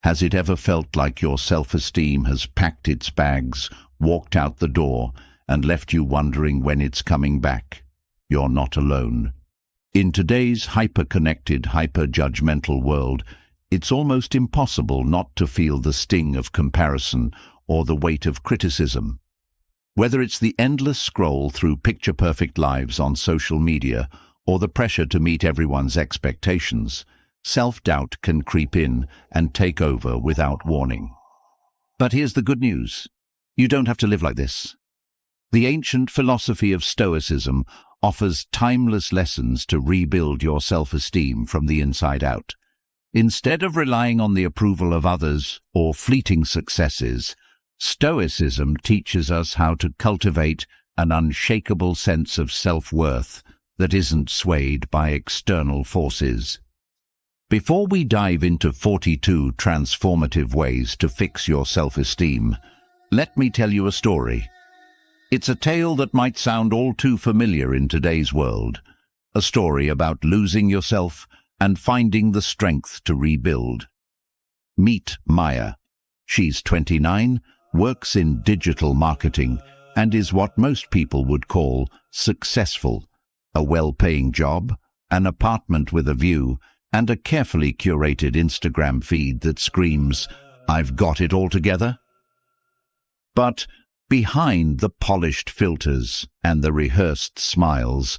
Has it ever felt like your self-esteem has packed its bags, walked out the door, and left you wondering when it's coming back? You're not alone. In today's hyper-connected, hyper-judgmental world, it's almost impossible not to feel the sting of comparison or the weight of criticism. Whether it's the endless scroll through picture-perfect lives on social media or the pressure to meet everyone's expectations, self-doubt can creep in and take over without warning. But here's the good news. You don't have to live like this. The ancient philosophy of Stoicism offers timeless lessons to rebuild your self-esteem from the inside out. Instead of relying on the approval of others or fleeting successes, Stoicism teaches us how to cultivate an unshakable sense of self-worth that isn't swayed by external forces. Before we dive into 42 transformative ways to fix your self-esteem, let me tell you a story. It's a tale that might sound all too familiar in today's world, a story about losing yourself and finding the strength to rebuild. Meet Maya. She's 29, works in digital marketing, and is what most people would call successful. A well-paying job, an apartment with a view, and a carefully curated Instagram feed that screams, "I've got it all together." But behind the polished filters and the rehearsed smiles,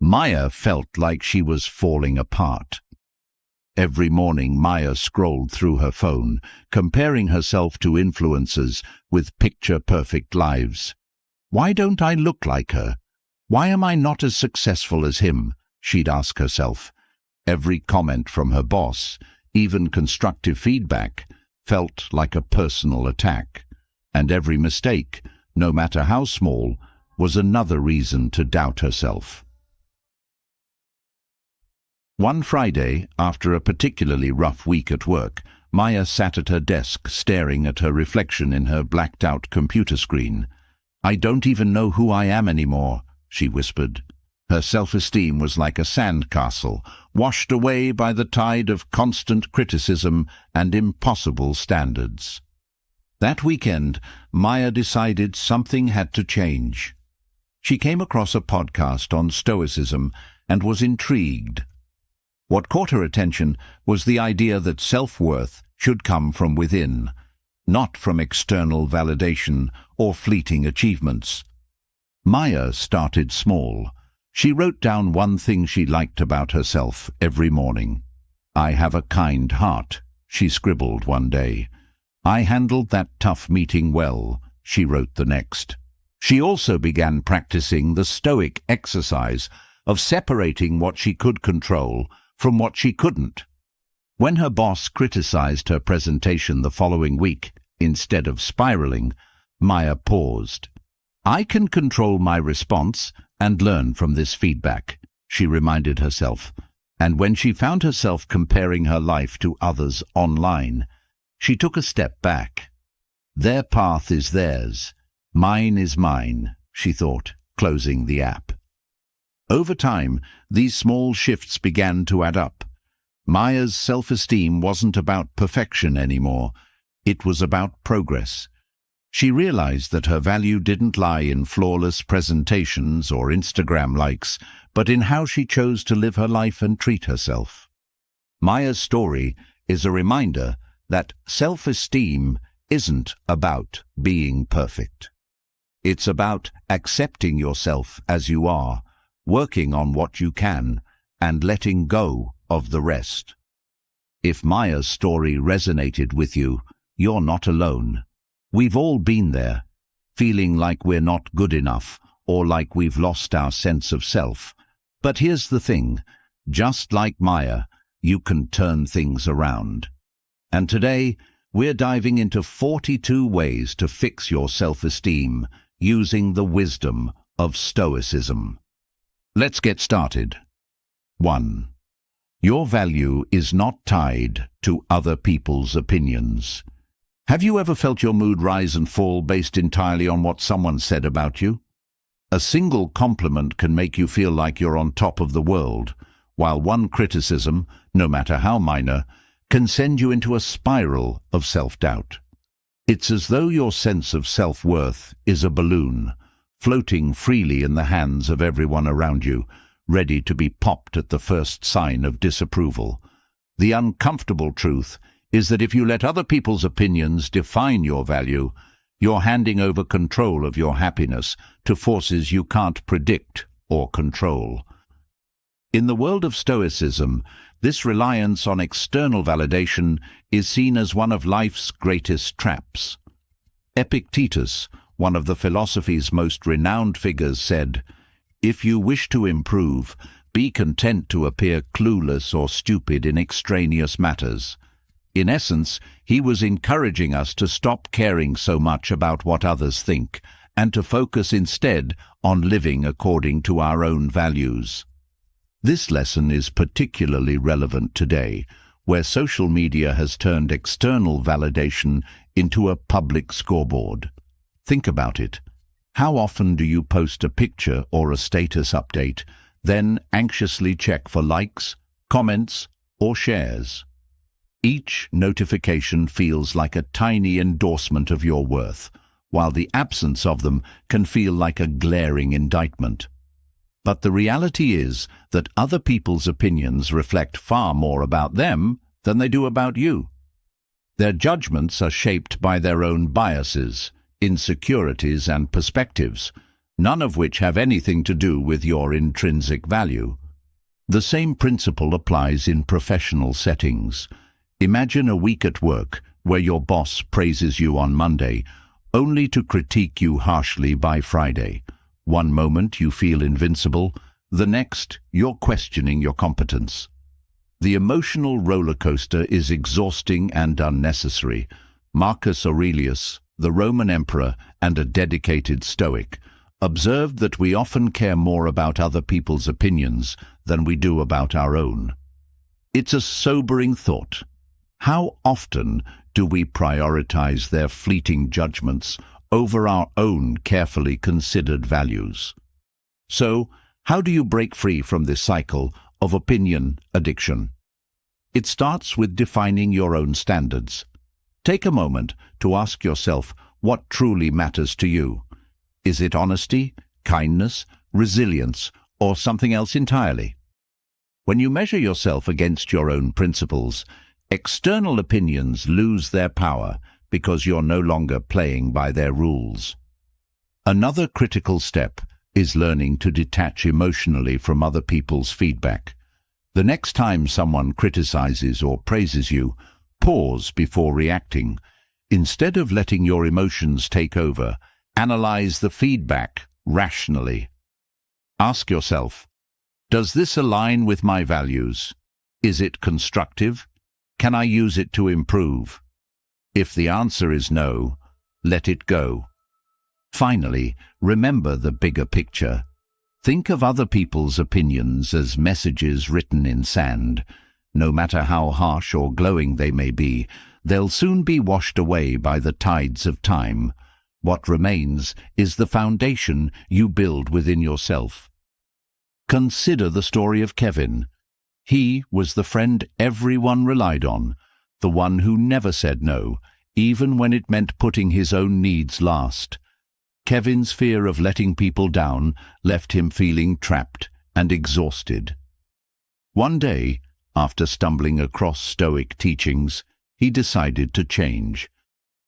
Maya felt like she was falling apart. Every morning, Maya scrolled through her phone, comparing herself to influencers with picture-perfect lives. "Why don't I look like her? Why am I not as successful as him?" she'd ask herself. Every comment from her boss, even constructive feedback, felt like a personal attack. And every mistake, no matter how small, was another reason to doubt herself. One Friday, after a particularly rough week at work, Maya sat at her desk staring at her reflection in her blacked-out computer screen. "I don't even know who I am anymore," she whispered. Her self-esteem was like a sandcastle, washed away by the tide of constant criticism and impossible standards. That weekend, Maya decided something had to change. She came across a podcast on Stoicism and was intrigued. What caught her attention was the idea that self-worth should come from within, not from external validation or fleeting achievements. Maya started small. She wrote down one thing she liked about herself every morning. "I have a kind heart," she scribbled one day. "I handled that tough meeting well," she wrote the next. She also began practicing the Stoic exercise of separating what she could control from what she couldn't. When her boss criticized her presentation the following week, instead of spiraling, Maya paused. "I can control my response and learn from this feedback," she reminded herself. And when she found herself comparing her life to others online, she took a step back. "Their path is theirs. Mine is mine," she thought, closing the app. Over time, these small shifts began to add up. Maya's self-esteem wasn't about perfection anymore. It was about progress. She realized that her value didn't lie in flawless presentations or Instagram likes, but in how she chose to live her life and treat herself. Maya's story is a reminder that self-esteem isn't about being perfect. It's about accepting yourself as you are, working on what you can, and letting go of the rest. If Maya's story resonated with you, you're not alone. We've all been there, feeling like we're not good enough or like we've lost our sense of self. But here's the thing, just like Maya, you can turn things around. And today, we're diving into 42 ways to fix your self-esteem using the wisdom of Stoicism. Let's get started. 1. Your value is not tied to other people's opinions. Have you ever felt your mood rise and fall based entirely on what someone said about you? A single compliment can make you feel like you're on top of the world, while one criticism, no matter how minor, can send you into a spiral of self-doubt. It's as though your sense of self-worth is a balloon, floating freely in the hands of everyone around you, ready to be popped at the first sign of disapproval. The uncomfortable truth is that if you let other people's opinions define your value, you're handing over control of your happiness to forces you can't predict or control. In the world of Stoicism, this reliance on external validation is seen as one of life's greatest traps. Epictetus, one of the philosophy's most renowned figures, said, "If you wish to improve, be content to appear clueless or stupid in extraneous matters." In essence, he was encouraging us to stop caring so much about what others think and to focus instead on living according to our own values. This lesson is particularly relevant today, where social media has turned external validation into a public scoreboard. Think about it. How often do you post a picture or a status update, then anxiously check for likes, comments, or shares? Each notification feels like a tiny endorsement of your worth, while the absence of them can feel like a glaring indictment. But the reality is that other people's opinions reflect far more about them than they do about you. Their judgments are shaped by their own biases, insecurities, and perspectives, none of which have anything to do with your intrinsic value. The same principle applies in professional settings. Imagine a week at work where your boss praises you on Monday, only to critique you harshly by Friday. One moment you feel invincible, the next you're questioning your competence. The emotional roller coaster is exhausting and unnecessary. Marcus Aurelius, the Roman emperor and a dedicated Stoic, observed that we often care more about other people's opinions than we do about our own. It's a sobering thought. How often do we prioritize their fleeting judgments over our own carefully considered values? So, how do you break free from this cycle of opinion addiction? It starts with defining your own standards. Take a moment to ask yourself what truly matters to you. Is it honesty, kindness, resilience, or something else entirely? When you measure yourself against your own principles, external opinions lose their power because you're no longer playing by their rules. Another critical step is learning to detach emotionally from other people's feedback. The next time someone criticizes or praises you, pause before reacting. Instead of letting your emotions take over, analyze the feedback rationally. Ask yourself, does this align with my values? Is it constructive? Can I use it to improve? If the answer is no, let it go. Finally, remember the bigger picture. Think of other people's opinions as messages written in sand. No matter how harsh or glowing they may be, they'll soon be washed away by the tides of time. What remains is the foundation you build within yourself. Consider the story of Kevin. He was the friend everyone relied on, the one who never said no, even when it meant putting his own needs last. Kevin's fear of letting people down left him feeling trapped and exhausted. One day, after stumbling across Stoic teachings, he decided to change.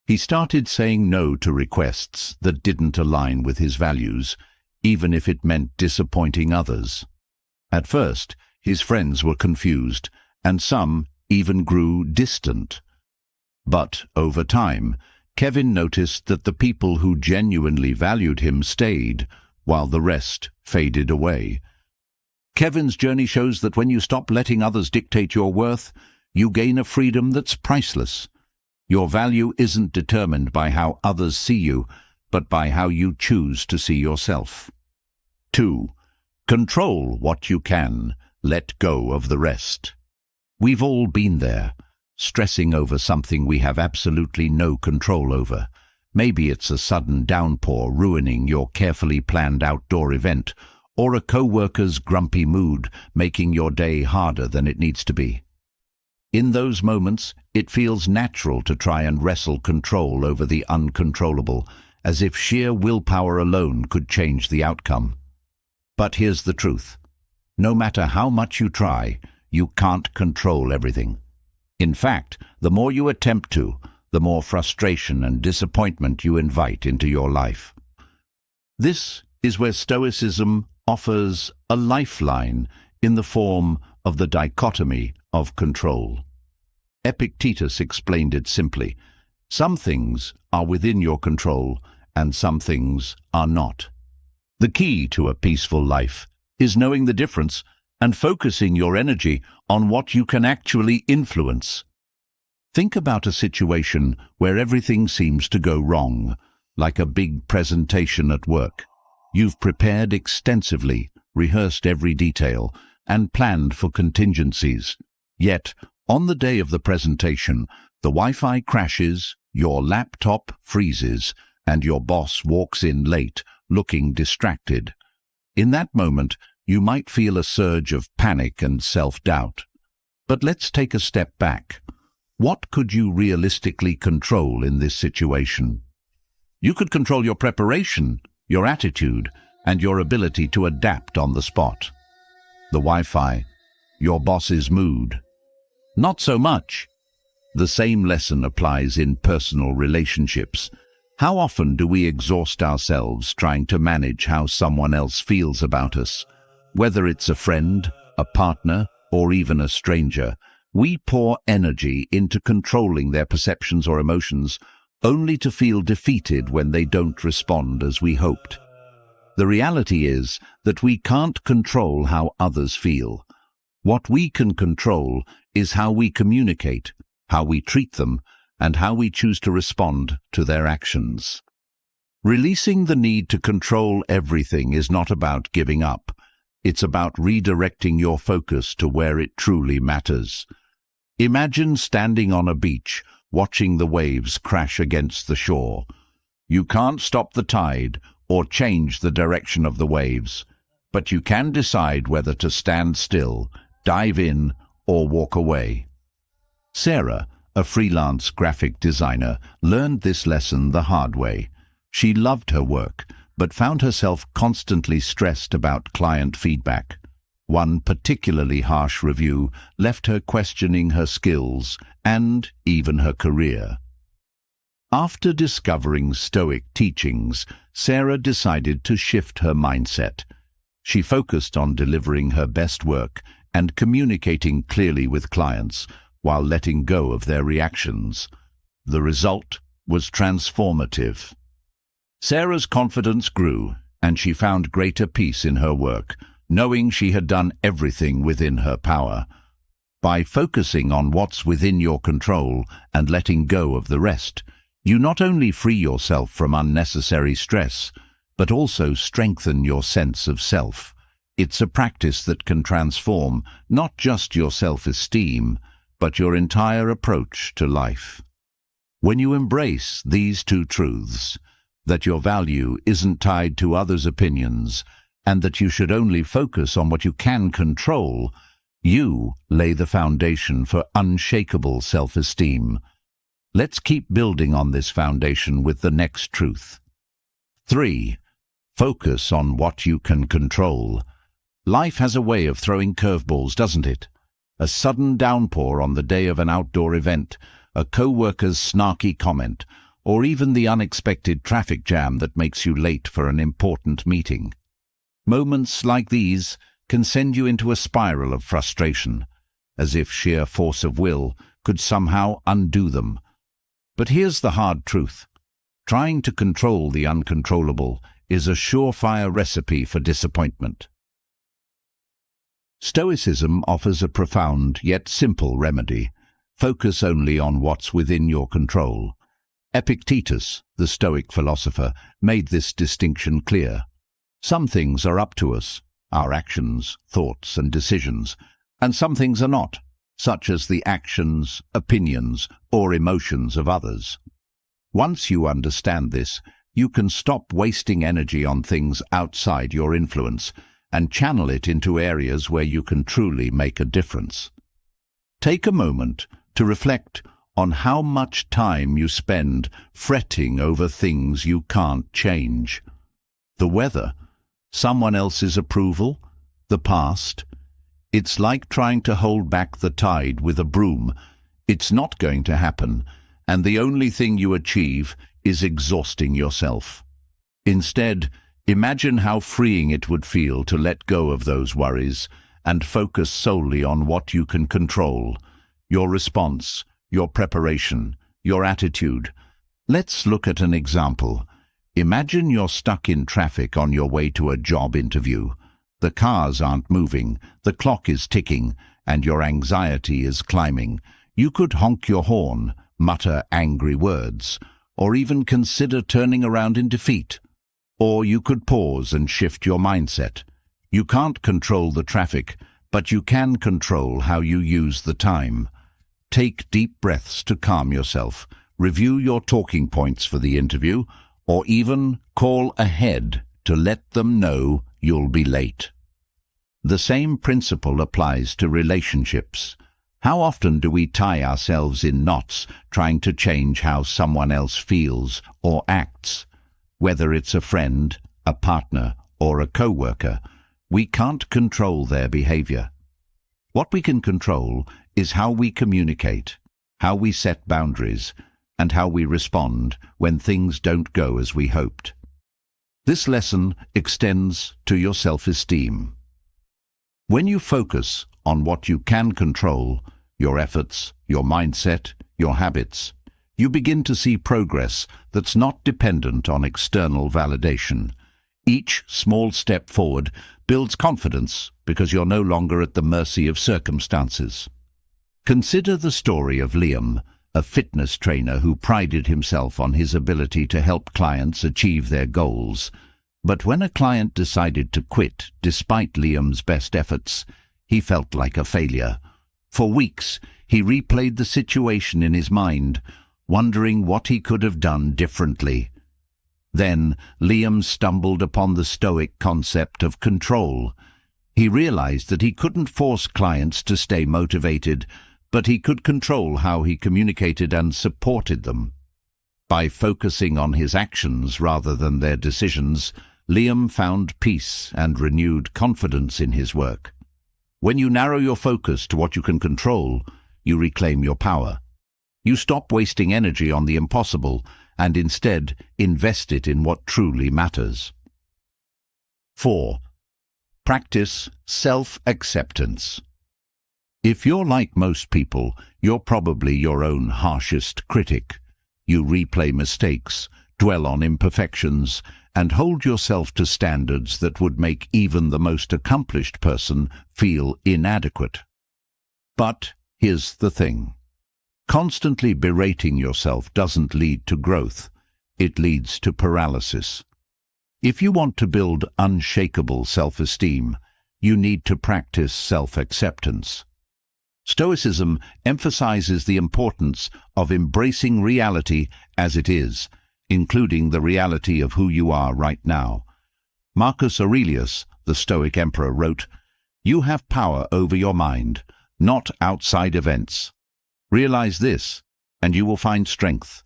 He started saying no to requests that didn't align with his values, even if it meant disappointing others. At first, his friends were confused, and some even grew distant. But over time, Kevin noticed that the people who genuinely valued him stayed, while the rest faded away. Kevin's journey shows that when you stop letting others dictate your worth, you gain a freedom that's priceless. Your value isn't determined by how others see you, but by how you choose to see yourself. 2. Control what you can. Let go of the rest. We've all been there, stressing over something we have absolutely no control over. Maybe it's a sudden downpour ruining your carefully planned outdoor event, or a co-worker's grumpy mood making your day harder than it needs to be. In those moments, it feels natural to try and wrestle control over the uncontrollable, as if sheer willpower alone could change the outcome. But here's the truth. No matter how much you try, you can't control everything. In fact, the more you attempt to, the more frustration and disappointment you invite into your life. This is where Stoicism offers a lifeline in the form of the dichotomy of control. Epictetus explained it simply. Some things are within your control and some things are not. The key to a peaceful life is knowing the difference and focusing your energy on what you can actually influence. Think about a situation where everything seems to go wrong, like a big presentation at work. You've prepared extensively, rehearsed every detail, and planned for contingencies. Yet, on the day of the presentation, the Wi-Fi crashes, your laptop freezes, and your boss walks in late, looking distracted. In that moment, you might feel a surge of panic and self-doubt. But let's take a step back. What could you realistically control in this situation? You could control your preparation, your attitude, and your ability to adapt on the spot. The Wi-Fi, your boss's mood. Not so much. The same lesson applies in personal relationships. How often do we exhaust ourselves trying to manage how someone else feels about us? Whether it's a friend, a partner, or even a stranger, we pour energy into controlling their perceptions or emotions, only to feel defeated when they don't respond as we hoped. The reality is that we can't control how others feel. What we can control is how we communicate, how we treat them, and how we choose to respond to their actions. Releasing the need to control everything is not about giving up. It's about redirecting your focus to where it truly matters. Imagine standing on a beach, watching the waves crash against the shore. You can't stop the tide or change the direction of the waves, but you can decide whether to stand still, dive in, or walk away. Sarah, a freelance graphic designer, learned this lesson the hard way. She loved her work, but found herself constantly stressed about client feedback. One particularly harsh review left her questioning her skills and even her career. After discovering Stoic teachings, Sarah decided to shift her mindset. She focused on delivering her best work and communicating clearly with clients while letting go of their reactions. The result was transformative. Sarah's confidence grew, and she found greater peace in her work, knowing she had done everything within her power. By focusing on what's within your control and letting go of the rest, you not only free yourself from unnecessary stress, but also strengthen your sense of self. It's a practice that can transform not just your self-esteem, but your entire approach to life. When you embrace these two truths, that your value isn't tied to others' opinions, and that you should only focus on what you can control, you lay the foundation for unshakable self-esteem. Let's keep building on this foundation with the next truth. 3. Focus on what you can control. Life has a way of throwing curveballs, doesn't it? A sudden downpour on the day of an outdoor event, a co-worker's snarky comment, or even the unexpected traffic jam that makes you late for an important meeting. Moments like these can send you into a spiral of frustration, as if sheer force of will could somehow undo them. But here's the hard truth. Trying to control the uncontrollable is a surefire recipe for disappointment. Stoicism offers a profound yet simple remedy. Focus only on what's within your control. Epictetus, the Stoic philosopher, made this distinction clear. Some things are up to us, our actions, thoughts, and decisions, and some things are not, such as the actions, opinions, or emotions of others. Once you understand this, you can stop wasting energy on things outside your influence and channel it into areas where you can truly make a difference. Take a moment to reflect on how much time you spend fretting over things you can't change. The weather, someone else's approval, the past. It's like trying to hold back the tide with a broom. It's not going to happen, and the only thing you achieve is exhausting yourself. Instead, imagine how freeing it would feel to let go of those worries and focus solely on what you can control: your response, your preparation, your attitude. Let's look at an example. Imagine you're stuck in traffic on your way to a job interview. The cars aren't moving, the clock is ticking, and your anxiety is climbing. You could honk your horn, mutter angry words, or even consider turning around in defeat. Or you could pause and shift your mindset. You can't control the traffic, but you can control how you use the time. Take deep breaths to calm yourself, review your talking points for the interview, or even call ahead to let them know you'll be late. The same principle applies to relationships. How often do we tie ourselves in knots trying to change how someone else feels or acts? Whether it's a friend, a partner, or a co-worker, we can't control their behavior. What we can control is how we communicate, how we set boundaries, and how we respond when things don't go as we hoped. This lesson extends to your self-esteem. When you focus on what you can control, your efforts, your mindset, your habits, you begin to see progress that's not dependent on external validation. Each small step forward builds confidence because you're no longer at the mercy of circumstances. Consider the story of Liam, a fitness trainer who prided himself on his ability to help clients achieve their goals. But when a client decided to quit despite Liam's best efforts, he felt like a failure. For weeks, he replayed the situation in his mind, wondering what he could have done differently. Then Liam stumbled upon the Stoic concept of control. He realized that he couldn't force clients to stay motivated, but he could control how he communicated and supported them. By focusing on his actions rather than their decisions, Liam found peace and renewed confidence in his work. When you narrow your focus to what you can control, you reclaim your power. You stop wasting energy on the impossible and instead invest it in what truly matters. 4. Practice self-acceptance. If you're like most people, you're probably your own harshest critic. You replay mistakes, dwell on imperfections, and hold yourself to standards that would make even the most accomplished person feel inadequate. But here's the thing. Constantly berating yourself doesn't lead to growth. It leads to paralysis. If you want to build unshakable self-esteem, you need to practice self-acceptance. Stoicism emphasizes the importance of embracing reality as it is, including the reality of who you are right now. Marcus Aurelius, the Stoic emperor, wrote, "You have power over your mind, not outside events. Realize this, and you will find strength."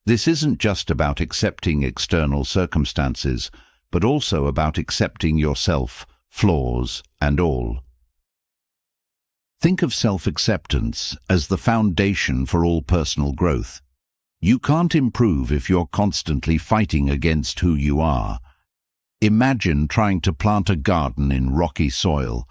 This isn't just about accepting external circumstances, but also about accepting yourself, flaws and all. Think of self-acceptance as the foundation for all personal growth. You can't improve if you're constantly fighting against who you are. Imagine trying to plant a garden in rocky soil.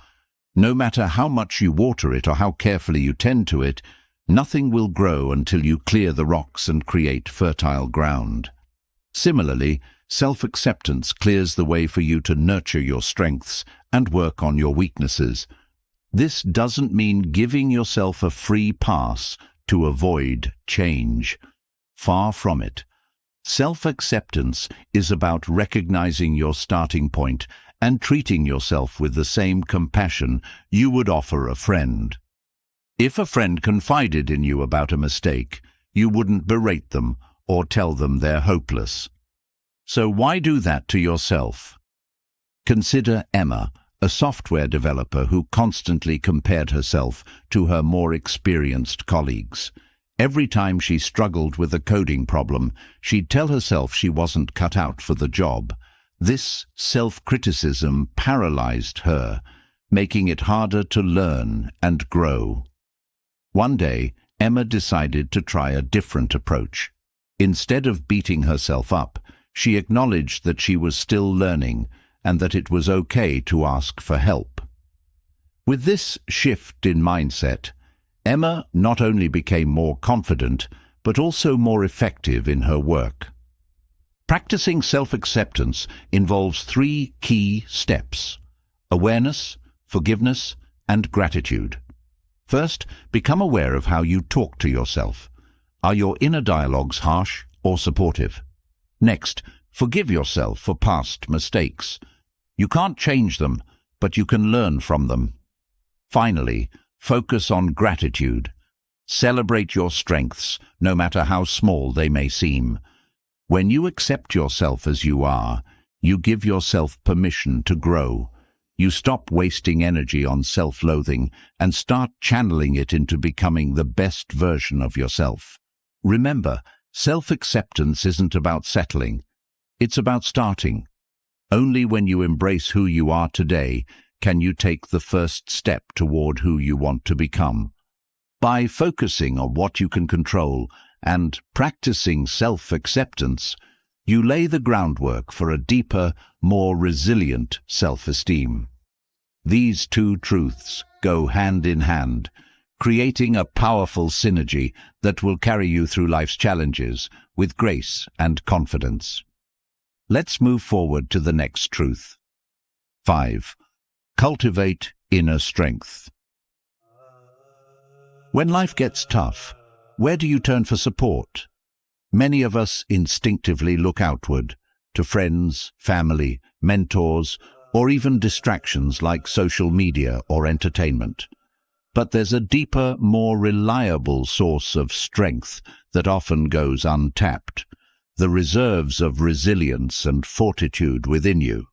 No matter how much you water it or how carefully you tend to it, nothing will grow until you clear the rocks and create fertile ground. Similarly, self-acceptance clears the way for you to nurture your strengths and work on your weaknesses. This doesn't mean giving yourself a free pass to avoid change. Far from it. Self-acceptance is about recognizing your starting point and treating yourself with the same compassion you would offer a friend. If a friend confided in you about a mistake, you wouldn't berate them or tell them they're hopeless. So why do that to yourself? Consider Emma, a software developer who constantly compared herself to her more experienced colleagues. Every time she struggled with a coding problem, she'd tell herself she wasn't cut out for the job. This self-criticism paralyzed her, making it harder to learn and grow. One day, Emma decided to try a different approach. Instead of beating herself up, she acknowledged that she was still learning and that it was okay to ask for help. With this shift in mindset, Emma not only became more confident, but also more effective in her work. Practicing self-acceptance involves 3 key steps: awareness, forgiveness, and gratitude. First, become aware of how you talk to yourself. Are your inner dialogues harsh or supportive? Next, forgive yourself for past mistakes. You can't change them, but you can learn from them. Finally, focus on gratitude. Celebrate your strengths, no matter how small they may seem. When you accept yourself as you are, you give yourself permission to grow. You stop wasting energy on self-loathing and start channeling it into becoming the best version of yourself. Remember, self-acceptance isn't about settling. It's about starting. Only when you embrace who you are today can you take the first step toward who you want to become. By focusing on what you can control and practicing self-acceptance, you lay the groundwork for a deeper, more resilient self-esteem. These 2 truths go hand in hand, creating a powerful synergy that will carry you through life's challenges with grace and confidence. Let's move forward to the next truth. 5. Cultivate inner strength. When life gets tough, where do you turn for support? Many of us instinctively look outward, to friends, family, mentors, or even distractions like social media or entertainment. But there's a deeper, more reliable source of strength that often goes untapped: the reserves of resilience and fortitude within you.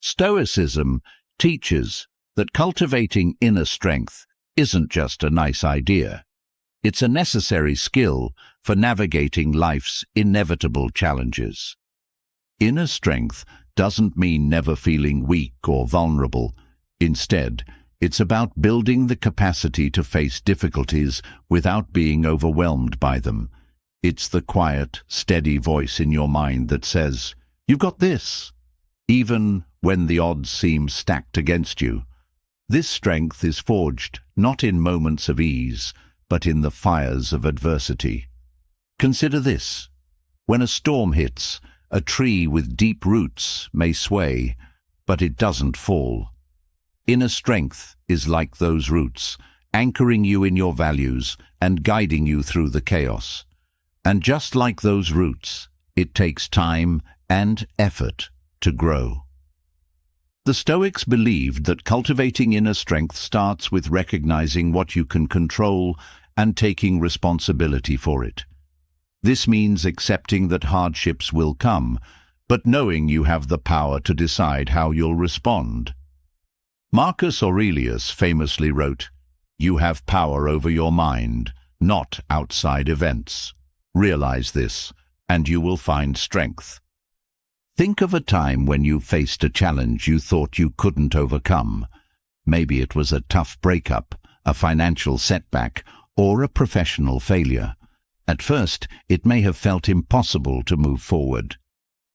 Stoicism teaches that cultivating inner strength isn't just a nice idea. It's a necessary skill for navigating life's inevitable challenges. Inner strength doesn't mean never feeling weak or vulnerable. Instead, it's about building the capacity to face difficulties without being overwhelmed by them. It's the quiet, steady voice in your mind that says, "You've got this," even when the odds seem stacked against you. This strength is forged not in moments of ease, but in the fires of adversity. Consider this. When a storm hits, a tree with deep roots may sway, but it doesn't fall. Inner strength is like those roots, anchoring you in your values and guiding you through the chaos. And just like those roots, it takes time and effort to grow. The Stoics believed that cultivating inner strength starts with recognizing what you can control and taking responsibility for it. This means accepting that hardships will come, but knowing you have the power to decide how you'll respond. Marcus Aurelius famously wrote, "You have power over your mind, not outside events. Realize this, and you will find strength." Think of a time when you faced a challenge you thought you couldn't overcome. Maybe it was a tough breakup, a financial setback, or a professional failure. At first, it may have felt impossible to move forward.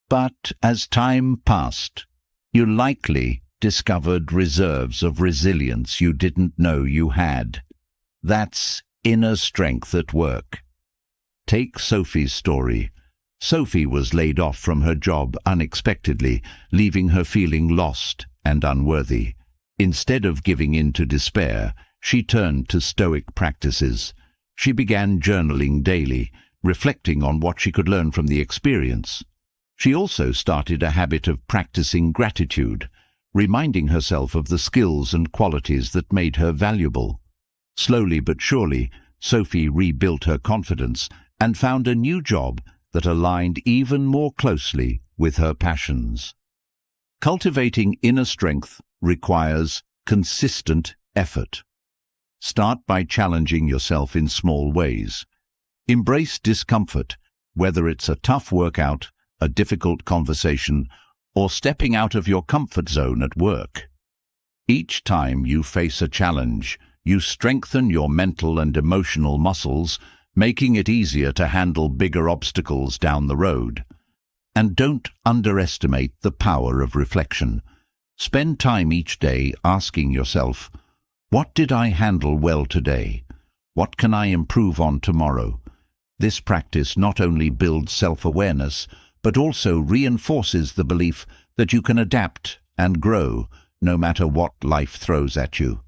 But as time passed, you likely discovered reserves of resilience you didn't know you had. That's inner strength at work. Take Sophie's story. Sophie was laid off from her job unexpectedly, leaving her feeling lost and unworthy. Instead of giving in to despair, she turned to Stoic practices. She began journaling daily, reflecting on what she could learn from the experience. She also started a habit of practicing gratitude, reminding herself of the skills and qualities that made her valuable. Slowly but surely, Sophie rebuilt her confidence and found a new job that aligned even more closely with her passions. Cultivating inner strength requires consistent effort. Start by challenging yourself in small ways. Embrace discomfort, whether it's a tough workout, a difficult conversation, or stepping out of your comfort zone at work. Each time you face a challenge, you strengthen your mental and emotional muscles, making it easier to handle bigger obstacles down the road. And don't underestimate the power of reflection. Spend time each day asking yourself, what did I handle well today? What can I improve on tomorrow? This practice not only builds self-awareness, but also reinforces the belief that you can adapt and grow no matter what life throws at you.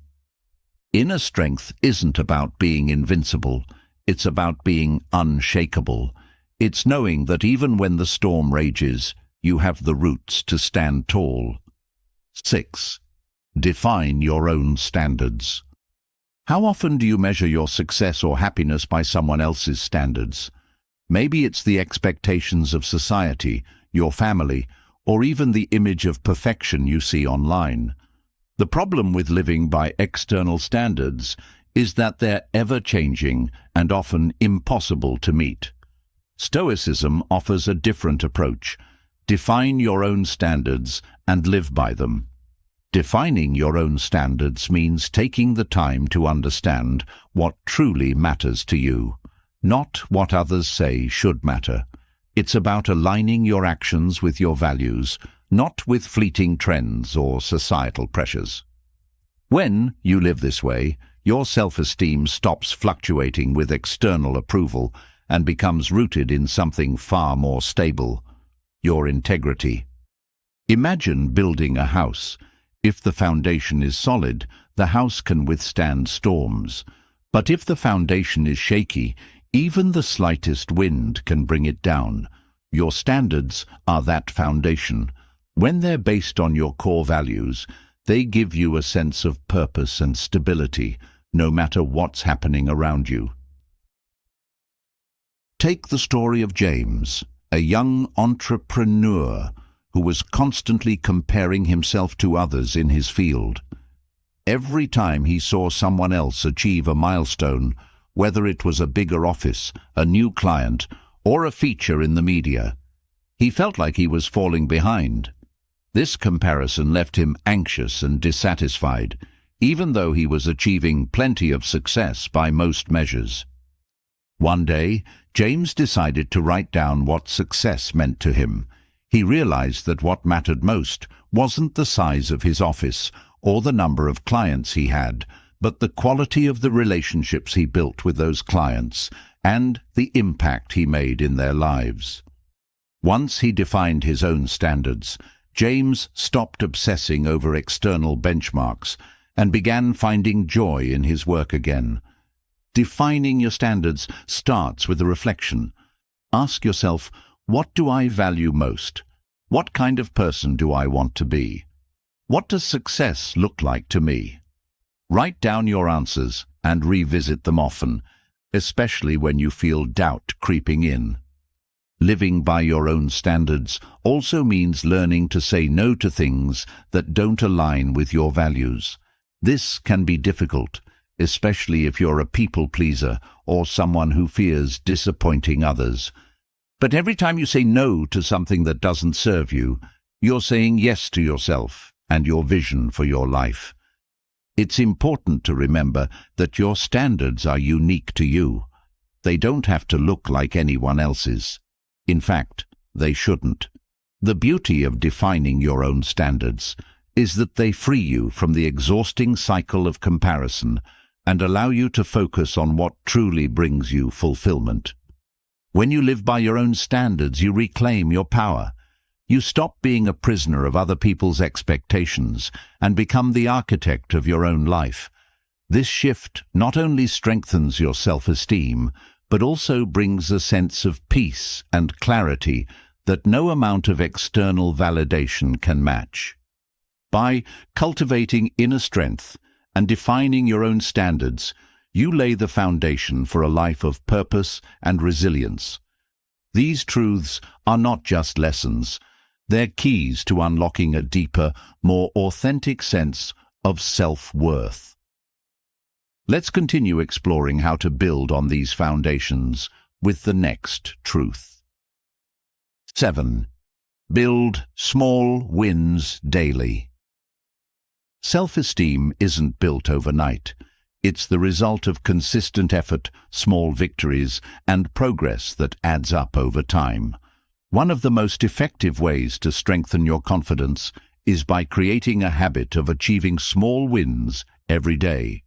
Inner strength isn't about being invincible, it's about being unshakable. It's knowing that even when the storm rages, you have the roots to stand tall. 6. Define your own standards. How often do you measure your success or happiness by someone else's standards? Maybe it's the expectations of society, your family, or even the image of perfection you see online. The problem with living by external standards is that they're ever-changing and often impossible to meet. Stoicism offers a different approach. Define your own standards and live by them. Defining your own standards means taking the time to understand what truly matters to you, not what others say should matter. It's about aligning your actions with your values, not with fleeting trends or societal pressures. When you live this way, your self-esteem stops fluctuating with external approval and becomes rooted in something far more stable: your integrity. Imagine building a house. If the foundation is solid, the house can withstand storms. But if the foundation is shaky, even the slightest wind can bring it down. Your standards are that foundation. When they're based on your core values, they give you a sense of purpose and stability, no matter what's happening around you. Take the story of James, a young entrepreneur who was constantly comparing himself to others in his field. Every time he saw someone else achieve a milestone, whether it was a bigger office, a new client, or a feature in the media, he felt like he was falling behind. This comparison left him anxious and dissatisfied, even though he was achieving plenty of success by most measures. One day, James decided to write down what success meant to him. He realized that what mattered most wasn't the size of his office or the number of clients he had, but the quality of the relationships he built with those clients and the impact he made in their lives. Once he defined his own standards, James stopped obsessing over external benchmarks and began finding joy in his work again. Defining your standards starts with a reflection. Ask yourself, what do I value most? What kind of person do I want to be? What does success look like to me? Write down your answers and revisit them often, especially when you feel doubt creeping in. Living by your own standards also means learning to say no to things that don't align with your values. This can be difficult, especially if you're a people pleaser or someone who fears disappointing others. But every time you say no to something that doesn't serve you, you're saying yes to yourself and your vision for your life. It's important to remember that your standards are unique to you. They don't have to look like anyone else's. In fact, they shouldn't. The beauty of defining your own standards is that they free you from the exhausting cycle of comparison and allow you to focus on what truly brings you fulfillment. When you live by your own standards, you reclaim your power. You stop being a prisoner of other people's expectations and become the architect of your own life. This shift not only strengthens your self-esteem, but also brings a sense of peace and clarity that no amount of external validation can match. By cultivating inner strength and defining your own standards, you lay the foundation for a life of purpose and resilience. These truths are not just lessons. They're keys to unlocking a deeper, more authentic sense of self-worth. Let's continue exploring how to build on these foundations with the next truth. 7. Build small wins daily. Self-esteem isn't built overnight. It's the result of consistent effort, small victories, and progress that adds up over time. One of the most effective ways to strengthen your confidence is by creating a habit of achieving small wins every day.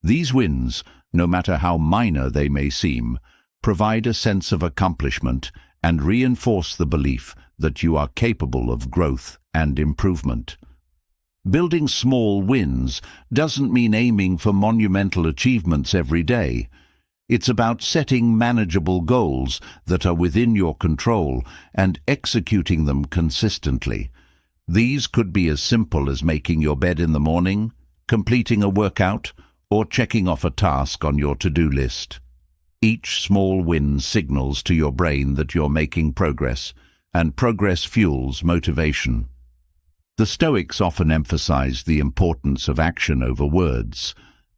These wins, no matter how minor they may seem, provide a sense of accomplishment and reinforce the belief that you are capable of growth and improvement. Building small wins doesn't mean aiming for monumental achievements every day. It's about setting manageable goals that are within your control and executing them consistently. These could be as simple as making your bed in the morning, completing a workout, or checking off a task on your to-do list. Each small win signals to your brain that you're making progress, and progress fuels motivation. The Stoics often emphasize the importance of action over words.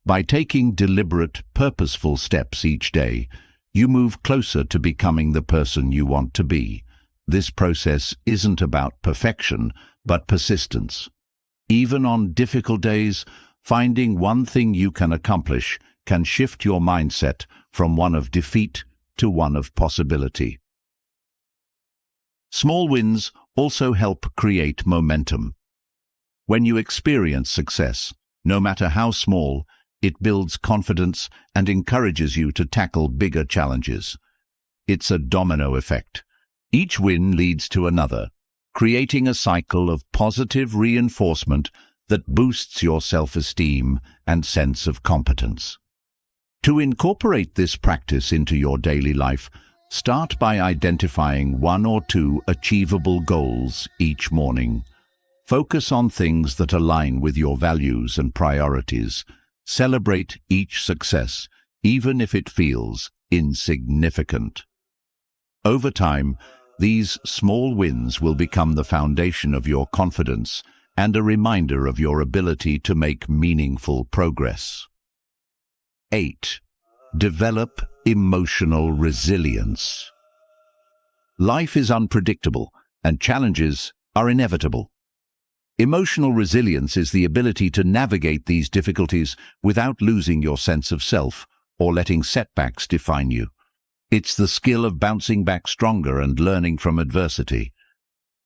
By taking deliberate, purposeful steps each day, you move closer to becoming the person you want to be. This process isn't about perfection, but persistence. Even on difficult days, finding one thing you can accomplish can shift your mindset from one of defeat to one of possibility. Small wins also help create momentum. When you experience success, no matter how small, it builds confidence and encourages you to tackle bigger challenges. It's a domino effect. Each win leads to another, creating a cycle of positive reinforcement that boosts your self-esteem and sense of competence. To incorporate this practice into your daily life, start by identifying 1 or 2 achievable goals each morning. Focus on things that align with your values and priorities. Celebrate each success, even if it feels insignificant. Over time, these small wins will become the foundation of your confidence and a reminder of your ability to make meaningful progress. 8. Develop emotional resilience. Life is unpredictable, and challenges are inevitable. Emotional resilience is the ability to navigate these difficulties without losing your sense of self or letting setbacks define you. It's the skill of bouncing back stronger and learning from adversity.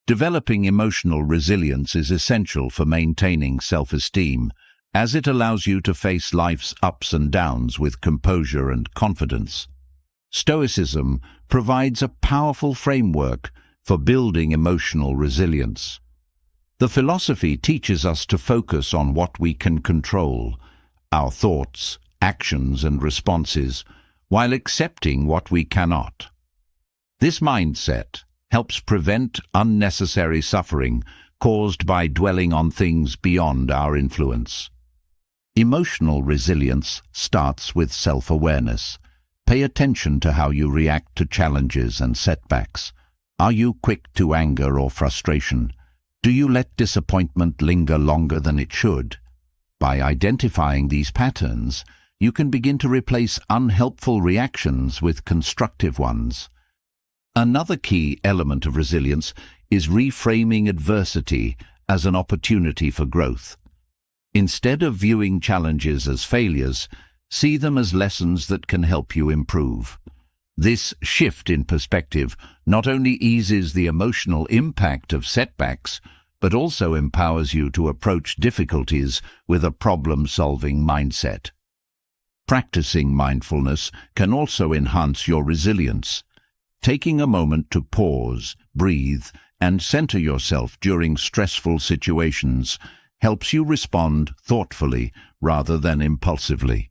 Developing emotional resilience is essential for maintaining self-esteem, as it allows you to face life's ups and downs with composure and confidence. Stoicism provides a powerful framework for building emotional resilience. The philosophy teaches us to focus on what we can control, our thoughts, actions, and responses, while accepting what we cannot. This mindset helps prevent unnecessary suffering caused by dwelling on things beyond our influence. Emotional resilience starts with self-awareness. Pay attention to how you react to challenges and setbacks. Are you quick to anger or frustration? Do you let disappointment linger longer than it should? By identifying these patterns, you can begin to replace unhelpful reactions with constructive ones. Another key element of resilience is reframing adversity as an opportunity for growth. Instead of viewing challenges as failures, see them as lessons that can help you improve. This shift in perspective not only eases the emotional impact of setbacks, but also empowers you to approach difficulties with a problem-solving mindset. Practicing mindfulness can also enhance your resilience. Taking a moment to pause, breathe, and center yourself during stressful situations helps you respond thoughtfully rather than impulsively.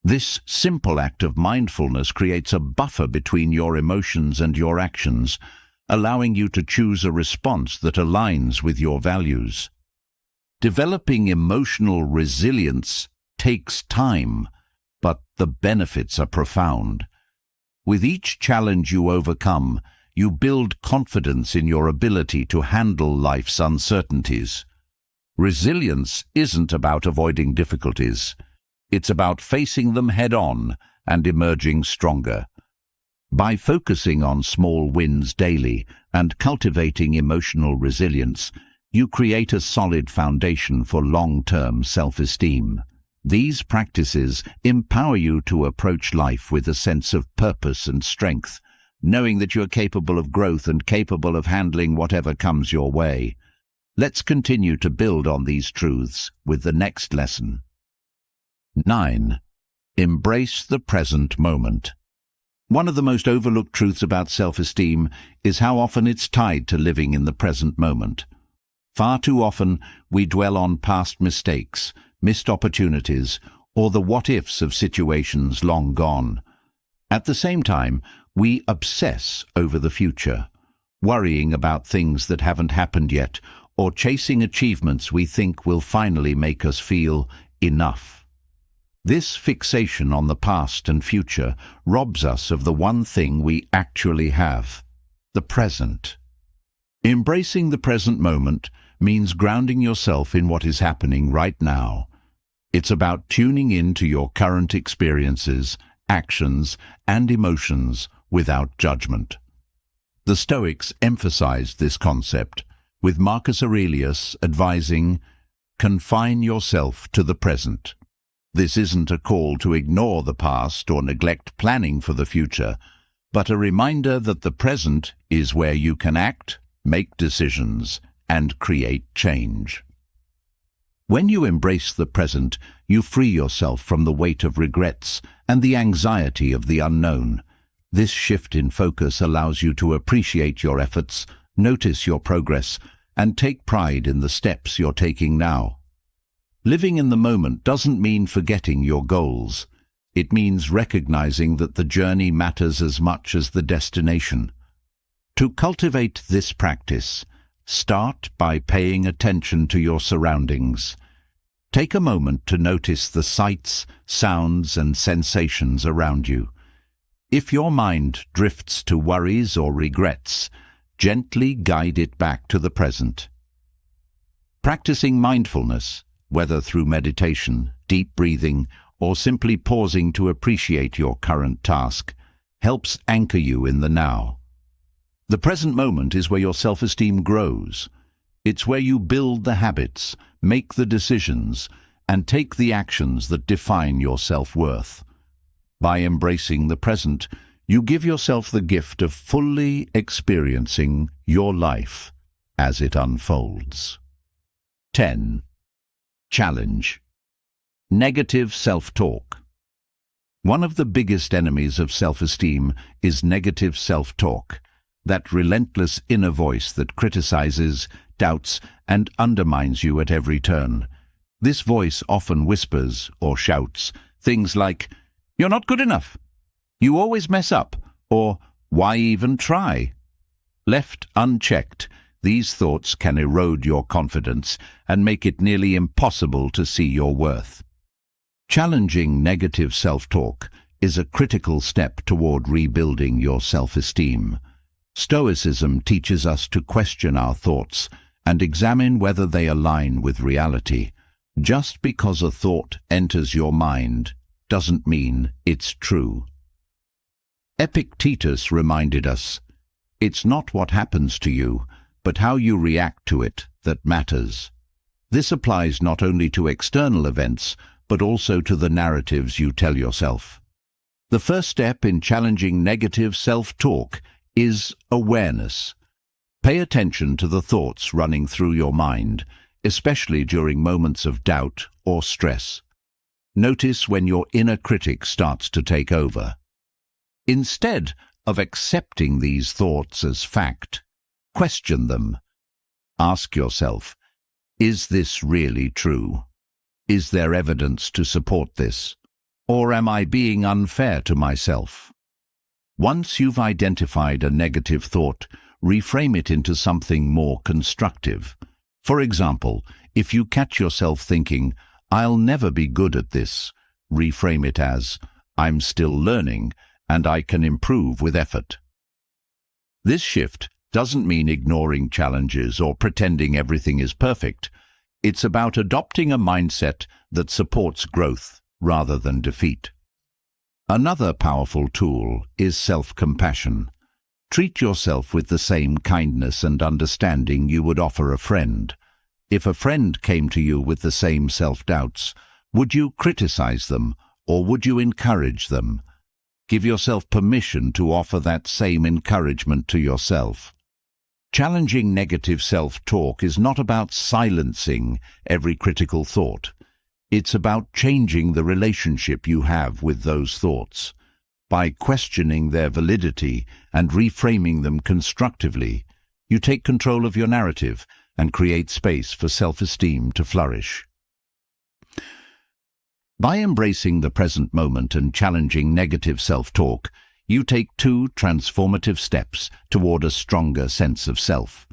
This simple act of mindfulness creates a buffer between your emotions and your actions, allowing you to choose a response that aligns with your values. Developing emotional resilience takes time, but the benefits are profound. With each challenge you overcome, you build confidence in your ability to handle life's uncertainties. Resilience isn't about avoiding difficulties. It's about facing them head-on and emerging stronger. By focusing on small wins daily and cultivating emotional resilience, you create a solid foundation for long-term self-esteem. These practices empower you to approach life with a sense of purpose and strength, knowing that you're capable of growth and capable of handling whatever comes your way. Let's continue to build on these truths with the next lesson. 9. Embrace the present moment. One of the most overlooked truths about self-esteem is how often it's tied to living in the present moment. Far too often, we dwell on past mistakes, missed opportunities, or the what-ifs of situations long gone. At the same time, we obsess over the future, worrying about things that haven't happened yet, or chasing achievements we think will finally make us feel enough. This fixation on the past and future robs us of the one thing we actually have, the present. Embracing the present moment means grounding yourself in what is happening right now. It's about tuning in to your current experiences, actions, and emotions without judgment. The Stoics emphasized this concept, with Marcus Aurelius advising, "Confine yourself to the present." This isn't a call to ignore the past or neglect planning for the future, but a reminder that the present is where you can act, make decisions, and create change. When you embrace the present, you free yourself from the weight of regrets and the anxiety of the unknown. This shift in focus allows you to appreciate your efforts, notice your progress, and take pride in the steps you're taking now. Living in the moment doesn't mean forgetting your goals. It means recognizing that the journey matters as much as the destination. To cultivate this practice, start by paying attention to your surroundings. Take a moment to notice the sights, sounds, and sensations around you. If your mind drifts to worries or regrets, gently guide it back to the present. Practicing mindfulness, whether through meditation, deep breathing, or simply pausing to appreciate your current task, helps anchor you in the now. The present moment is where your self-esteem grows. It's where you build the habits, make the decisions, and take the actions that define your self-worth. By embracing the present, you give yourself the gift of fully experiencing your life as it unfolds. 10. Challenge. Negative self-talk. One of the biggest enemies of self-esteem is negative self-talk, that relentless inner voice that criticizes, doubts, and undermines you at every turn. This voice often whispers or shouts things like, "You're not good enough," "You always mess up," or "Why even try?" Left unchecked, these thoughts can erode your confidence and make it nearly impossible to see your worth. Challenging negative self-talk is a critical step toward rebuilding your self-esteem. Stoicism teaches us to question our thoughts and examine whether they align with reality. Just because a thought enters your mind doesn't mean it's true. Epictetus reminded us, "It's not what happens to you, but how you react to it that matters." This applies not only to external events, but also to the narratives you tell yourself. The first step in challenging negative self-talk is awareness. Pay attention to the thoughts running through your mind, especially during moments of doubt or stress. Notice when your inner critic starts to take over. Instead of accepting these thoughts as fact, question them. Ask yourself, is this really true? Is there evidence to support this? Or am I being unfair to myself? Once you've identified a negative thought, reframe it into something more constructive. For example, if you catch yourself thinking, "I'll never be good at this," reframe it as, "I'm still learning and I can improve with effort." This shift doesn't mean ignoring challenges or pretending everything is perfect. It's about adopting a mindset that supports growth rather than defeat. Another powerful tool is self-compassion. Treat yourself with the same kindness and understanding you would offer a friend. If a friend came to you with the same self-doubts, would you criticize them or would you encourage them? Give yourself permission to offer that same encouragement to yourself. Challenging negative self-talk is not about silencing every critical thought. It's about changing the relationship you have with those thoughts. By questioning their validity and reframing them constructively, you take control of your narrative and create space for self-esteem to flourish. By embracing the present moment and challenging negative self-talk, you take 2 transformative steps toward a stronger sense of self.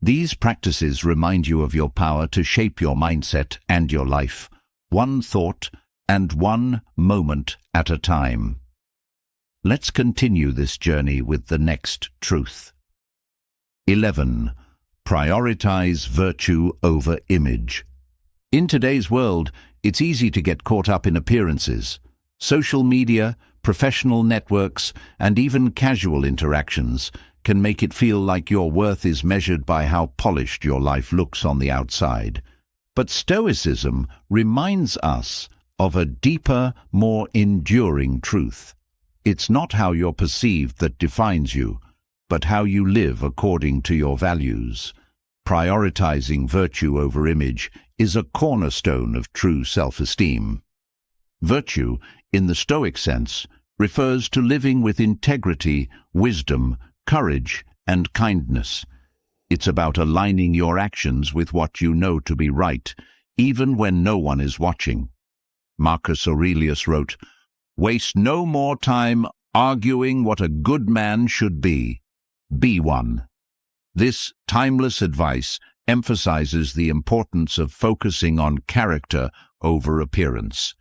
These practices remind you of your power to shape your mindset and your life, one thought and one moment at a time. Let's continue this journey with the next truth. 11. Prioritize virtue over image. In today's world, it's easy to get caught up in appearances. Social media, professional networks, and even casual interactions can make it feel like your worth is measured by how polished your life looks on the outside. But Stoicism reminds us of a deeper, more enduring truth. It's not how you're perceived that defines you, but how you live according to your values. Prioritizing virtue over image is a cornerstone of true self-esteem. Virtue, in the Stoic sense, refers to living with integrity, wisdom, courage, and kindness. It's about aligning your actions with what you know to be right, even when no one is watching. Marcus Aurelius wrote, "Waste no more time arguing what a good man should be. Be one." This timeless advice emphasizes the importance of focusing on character over appearance.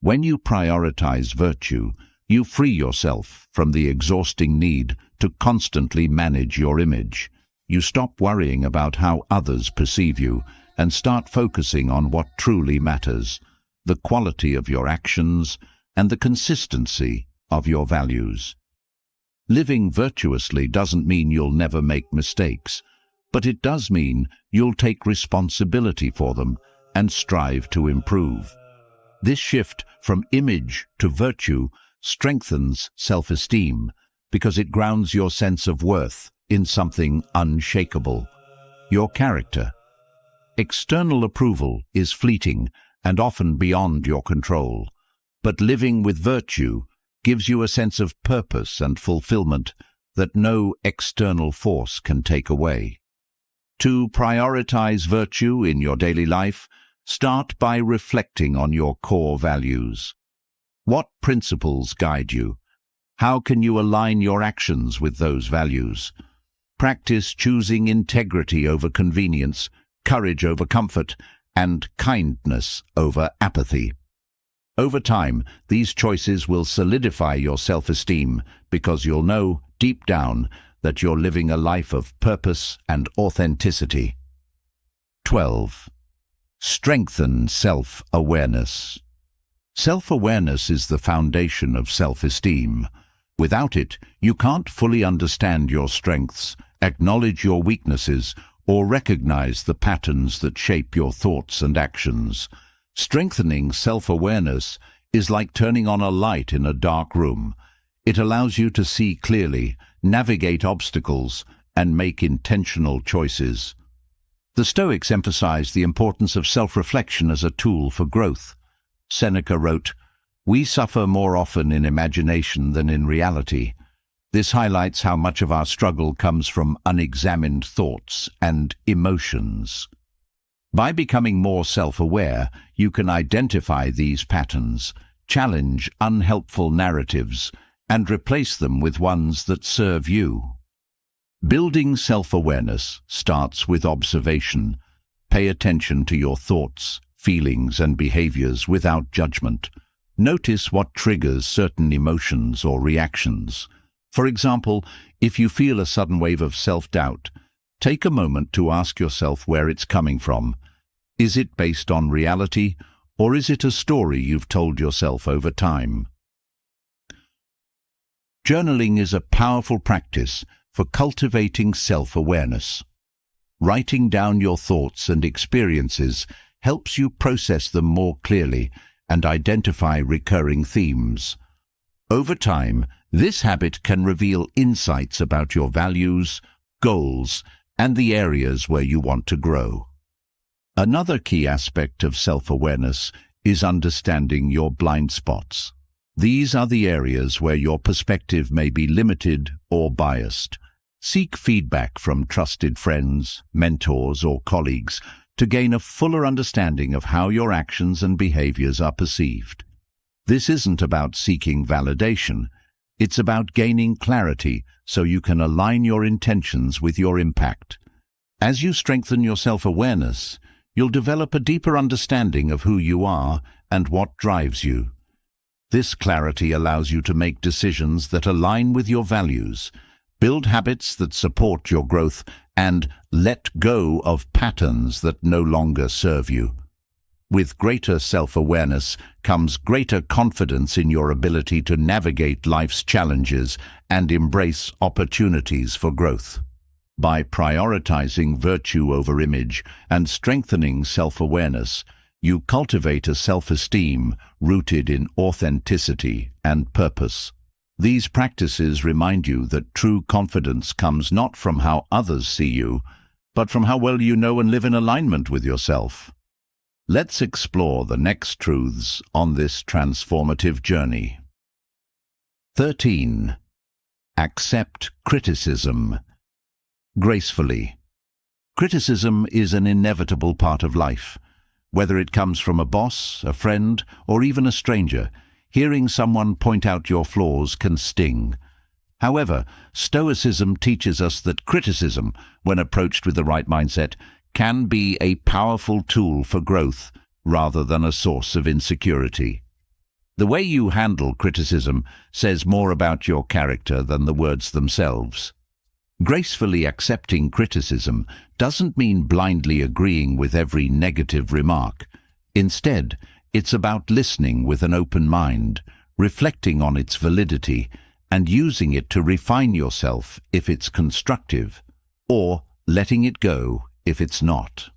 When you prioritize virtue, you free yourself from the exhausting need to constantly manage your image. You stop worrying about how others perceive you and start focusing on what truly matters, the quality of your actions and the consistency of your values. Living virtuously doesn't mean you'll never make mistakes, but it does mean you'll take responsibility for them and strive to improve. This shift from image to virtue strengthens self-esteem because it grounds your sense of worth in something unshakable, your character. External approval is fleeting and often beyond your control, but living with virtue gives you a sense of purpose and fulfillment that no external force can take away. To prioritize virtue in your daily life, start by reflecting on your core values. What principles guide you? How can you align your actions with those values? Practice choosing integrity over convenience, courage over comfort, and kindness over apathy. Over time, these choices will solidify your self-esteem because you'll know, deep down, that you're living a life of purpose and authenticity. 12. Strengthen self-awareness. Self-awareness is the foundation of self-esteem. Without it, you can't fully understand your strengths, acknowledge your weaknesses, or recognize the patterns that shape your thoughts and actions. Strengthening self-awareness is like turning on a light in a dark room. It allows you to see clearly, navigate obstacles, and make intentional choices. The Stoics emphasized the importance of self-reflection as a tool for growth. Seneca wrote, "We suffer more often in imagination than in reality." This highlights how much of our struggle comes from unexamined thoughts and emotions. By becoming more self-aware, you can identify these patterns, challenge unhelpful narratives, and replace them with ones that serve you. Building self-awareness starts with observation. Pay attention to your thoughts, feelings, and behaviors without judgment. Notice what triggers certain emotions or reactions. For example, if you feel a sudden wave of self-doubt, take a moment to ask yourself where it's coming from. Is it based on reality, or is it a story you've told yourself over time? Journaling is a powerful practice for cultivating self-awareness. Writing down your thoughts and experiences helps you process them more clearly and identify recurring themes. Over time, this habit can reveal insights about your values, goals, and the areas where you want to grow. Another key aspect of self-awareness is understanding your blind spots. These are the areas where your perspective may be limited or biased. Seek feedback from trusted friends, mentors, or colleagues to gain a fuller understanding of how your actions and behaviors are perceived. This isn't about seeking validation. It's about gaining clarity so you can align your intentions with your impact. As you strengthen your self-awareness, you'll develop a deeper understanding of who you are and what drives you. This clarity allows you to make decisions that align with your values, build habits that support your growth, and let go of patterns that no longer serve you. With greater self-awareness comes greater confidence in your ability to navigate life's challenges and embrace opportunities for growth. By prioritizing virtue over image and strengthening self-awareness, you cultivate a self-esteem rooted in authenticity and purpose. These practices remind you that true confidence comes not from how others see you, but from how well you know and live in alignment with yourself. Let's explore the next truths on this transformative journey. 13. Accept criticism gracefully. Criticism is an inevitable part of life. Whether it comes from a boss, a friend, or even a stranger, hearing someone point out your flaws can sting. However, Stoicism teaches us that criticism, when approached with the right mindset, can be a powerful tool for growth rather than a source of insecurity. The way you handle criticism says more about your character than the words themselves. Gracefully accepting criticism doesn't mean blindly agreeing with every negative remark. Instead, it's about listening with an open mind, reflecting on its validity, and using it to refine yourself if it's constructive, or letting it go if it's not.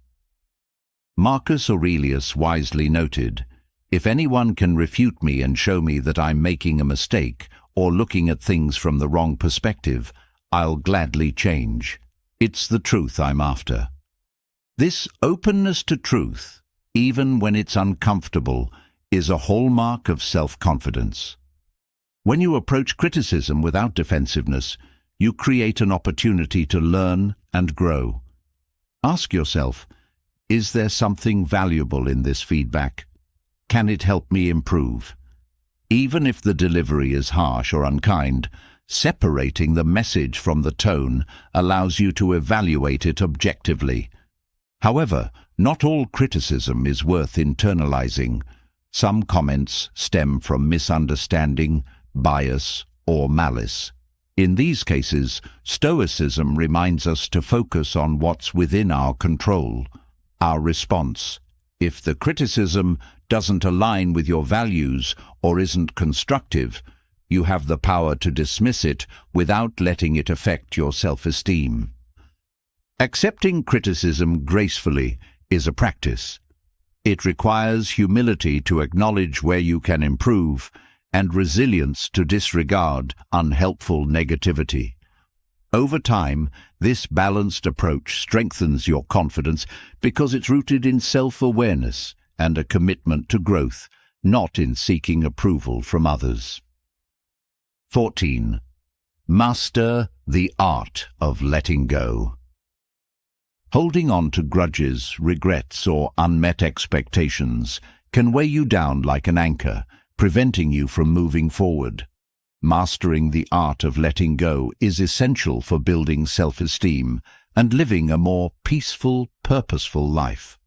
Marcus Aurelius wisely noted, "If anyone can refute me and show me that I'm making a mistake or looking at things from the wrong perspective, I'll gladly change. It's the truth I'm after." This openness to truth, even when it's uncomfortable, is a hallmark of self-confidence. When you approach criticism without defensiveness, you create an opportunity to learn and grow. Ask yourself, is there something valuable in this feedback? Can it help me improve? Even if the delivery is harsh or unkind, separating the message from the tone allows you to evaluate it objectively. However, not all criticism is worth internalizing. Some comments stem from misunderstanding, bias, or malice. In these cases, Stoicism reminds us to focus on what's within our control, our response. If the criticism doesn't align with your values or isn't constructive, you have the power to dismiss it without letting it affect your self-esteem. Accepting criticism gracefully is a practice. It requires humility to acknowledge where you can improve and resilience to disregard unhelpful negativity. Over time, this balanced approach strengthens your confidence because it's rooted in self-awareness and a commitment to growth, not in seeking approval from others. 14. Master the art of letting go. Holding on to grudges, regrets, or unmet expectations can weigh you down like an anchor, preventing you from moving forward. Mastering the art of letting go is essential for building self-esteem and living a more peaceful, purposeful life.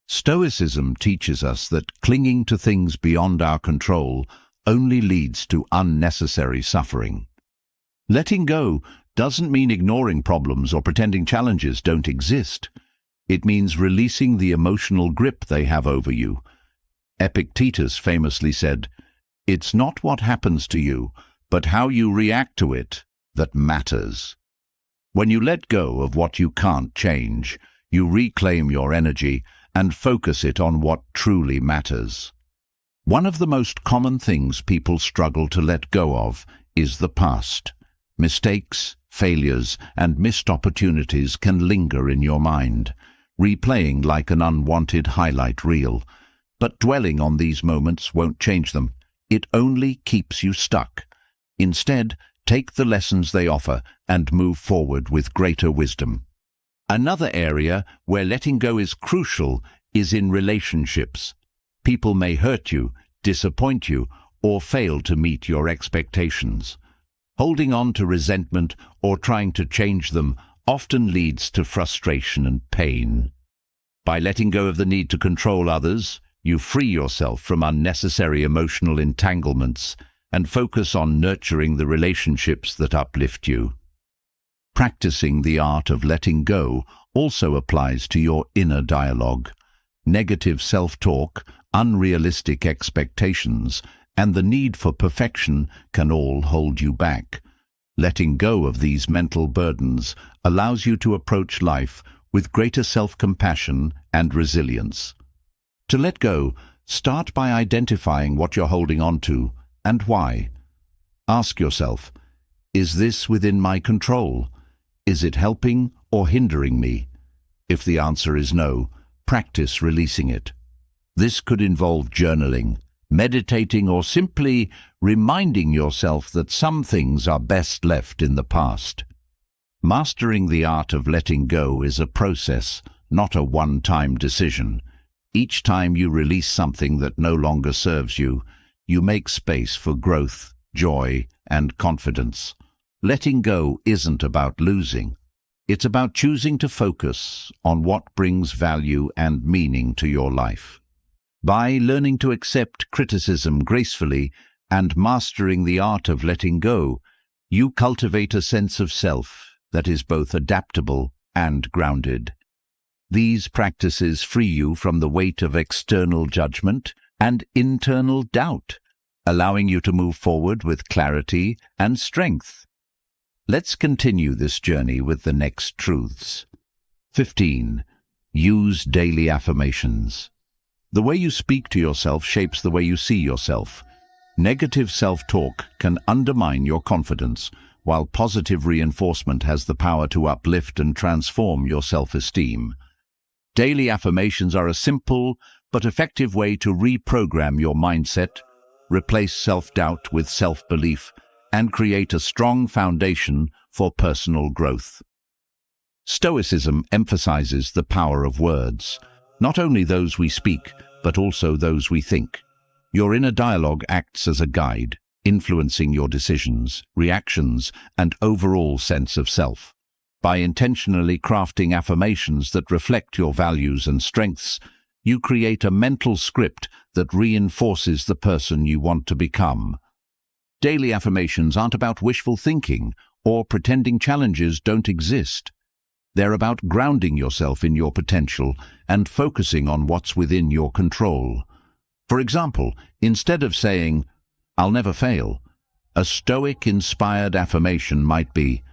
Stoicism teaches us that clinging to things beyond our control only leads to unnecessary suffering. Letting go doesn't mean ignoring problems or pretending challenges don't exist. It means releasing the emotional grip they have over you. Epictetus famously said, "It's not what happens to you, but how you react to it that matters." When you let go of what you can't change, you reclaim your energy and focus it on what truly matters. One of the most common things people struggle to let go of is the past. Mistakes, failures, and missed opportunities can linger in your mind, replaying like an unwanted highlight reel. But dwelling on these moments won't change them. It only keeps you stuck. Instead, take the lessons they offer and move forward with greater wisdom. Another area where letting go is crucial is in relationships. People may hurt you, disappoint you, or fail to meet your expectations. Holding on to resentment or trying to change them often leads to frustration and pain. By letting go of the need to control others, you free yourself from unnecessary emotional entanglements and focus on nurturing the relationships that uplift you. Practicing the art of letting go also applies to your inner dialogue. Negative self-talk, unrealistic expectations, and the need for perfection can all hold you back. Letting go of these mental burdens allows you to approach life with greater self-compassion and resilience. To let go, start by identifying what you're holding on to and why. Ask yourself, is this within my control? Is it helping or hindering me? If the answer is no, practice releasing it. This could involve journaling, meditating, or simply reminding yourself that some things are best left in the past. Mastering the art of letting go is a process, not a one-time decision. Each time you release something that no longer serves you, you make space for growth, joy, and confidence. Letting go isn't about losing. It's about choosing to focus on what brings value and meaning to your life. By learning to accept criticism gracefully and mastering the art of letting go, you cultivate a sense of self that is both adaptable and grounded. These practices free you from the weight of external judgment and internal doubt, allowing you to move forward with clarity and strength. Let's continue this journey with the next truths. 15. Use daily affirmations. The way you speak to yourself shapes the way you see yourself. Negative self-talk can undermine your confidence, while positive reinforcement has the power to uplift and transform your self-esteem. Daily affirmations are a simple but effective way to reprogram your mindset, replace self-doubt with self-belief, and create a strong foundation for personal growth. Stoicism emphasizes the power of words, not only those we speak, but also those we think. Your inner dialogue acts as a guide, influencing your decisions, reactions, and overall sense of self. By intentionally crafting affirmations that reflect your values and strengths, you create a mental script that reinforces the person you want to become. Daily affirmations aren't about wishful thinking or pretending challenges don't exist. They're about grounding yourself in your potential and focusing on what's within your control. For example, instead of saying, "I'll never fail," a Stoic-inspired affirmation might be,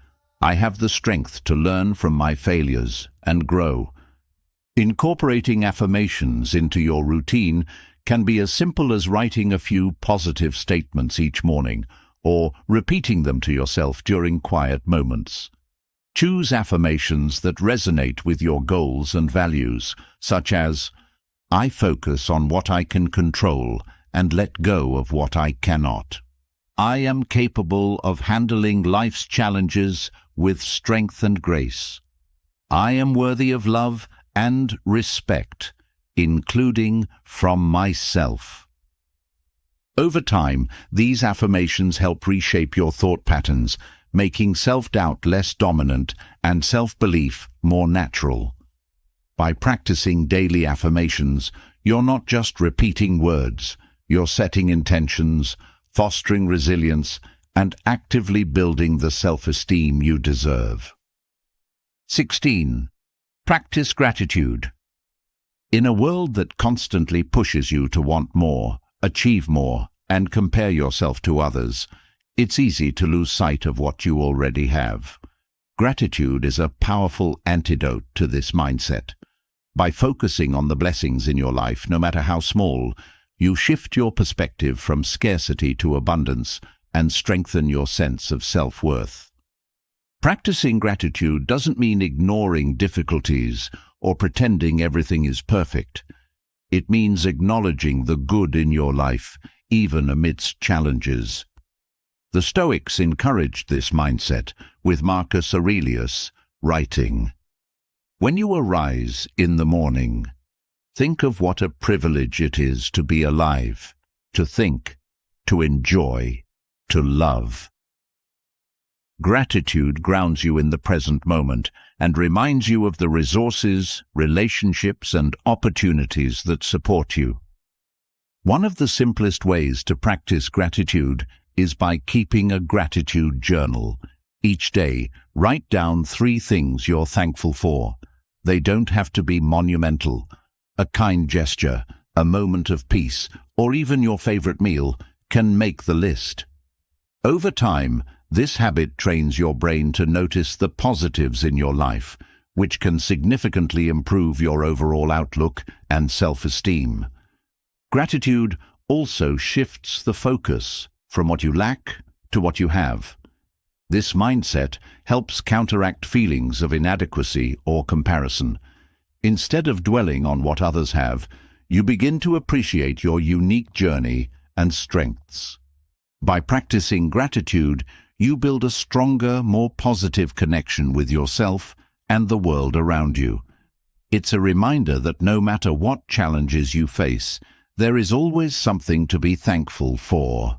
"I have the strength to learn from my failures and grow." Incorporating affirmations into your routine can be as simple as writing a few positive statements each morning or repeating them to yourself during quiet moments. Choose affirmations that resonate with your goals and values, such as, "I focus on what I can control and let go of what I cannot. I am capable of handling life's challenges with strength and grace. I am worthy of love and respect, including from myself." Over time, these affirmations help reshape your thought patterns, making self-doubt less dominant and self-belief more natural. By practicing daily affirmations, you're not just repeating words, you're setting intentions, fostering resilience, and actively building the self-esteem you deserve. 16. Practice gratitude. In a world that constantly pushes you to want more, achieve more, and compare yourself to others, it's easy to lose sight of what you already have. Gratitude is a powerful antidote to this mindset. By focusing on the blessings in your life, no matter how small, you shift your perspective from scarcity to abundance and strengthen your sense of self-worth. Practicing gratitude doesn't mean ignoring difficulties or pretending everything is perfect. It means acknowledging the good in your life, even amidst challenges. The Stoics encouraged this mindset, with Marcus Aurelius writing, "When you arise in the morning, think of what a privilege it is to be alive, to think, to enjoy, to love." Gratitude grounds you in the present moment and reminds you of the resources, relationships, and opportunities that support you. One of the simplest ways to practice gratitude is by keeping a gratitude journal. Each day, write down 3 things you're thankful for. They don't have to be monumental. A kind gesture, a moment of peace, or even your favorite meal can make the list. Over time, this habit trains your brain to notice the positives in your life, which can significantly improve your overall outlook and self-esteem. Gratitude also shifts the focus from what you lack to what you have. This mindset helps counteract feelings of inadequacy or comparison. Instead of dwelling on what others have, you begin to appreciate your unique journey and strengths. By practicing gratitude, you build a stronger, more positive connection with yourself and the world around you. It's a reminder that no matter what challenges you face, there is always something to be thankful for.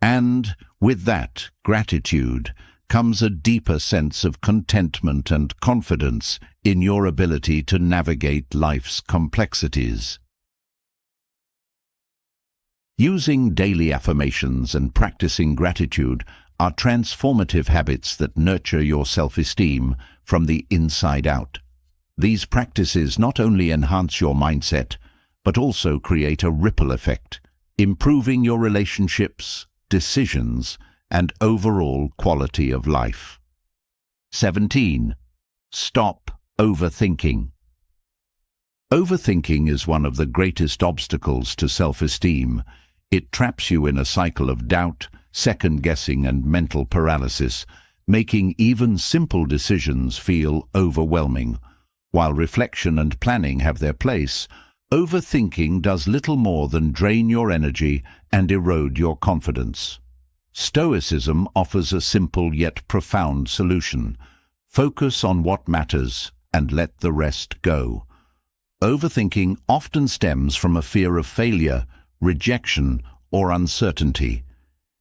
And with that gratitude comes a deeper sense of contentment and confidence in your ability to navigate life's complexities. Using daily affirmations and practicing gratitude are transformative habits that nurture your self-esteem from the inside out. These practices not only enhance your mindset, but also create a ripple effect, improving your relationships, decisions, and overall quality of life. 17. Stop overthinking. Overthinking is one of the greatest obstacles to self-esteem. It traps you in a cycle of doubt, second-guessing, and mental paralysis, making even simple decisions feel overwhelming. While reflection and planning have their place, overthinking does little more than drain your energy and erode your confidence. Stoicism offers a simple yet profound solution. Focus on what matters and let the rest go. Overthinking often stems from a fear of failure, rejection, or uncertainty.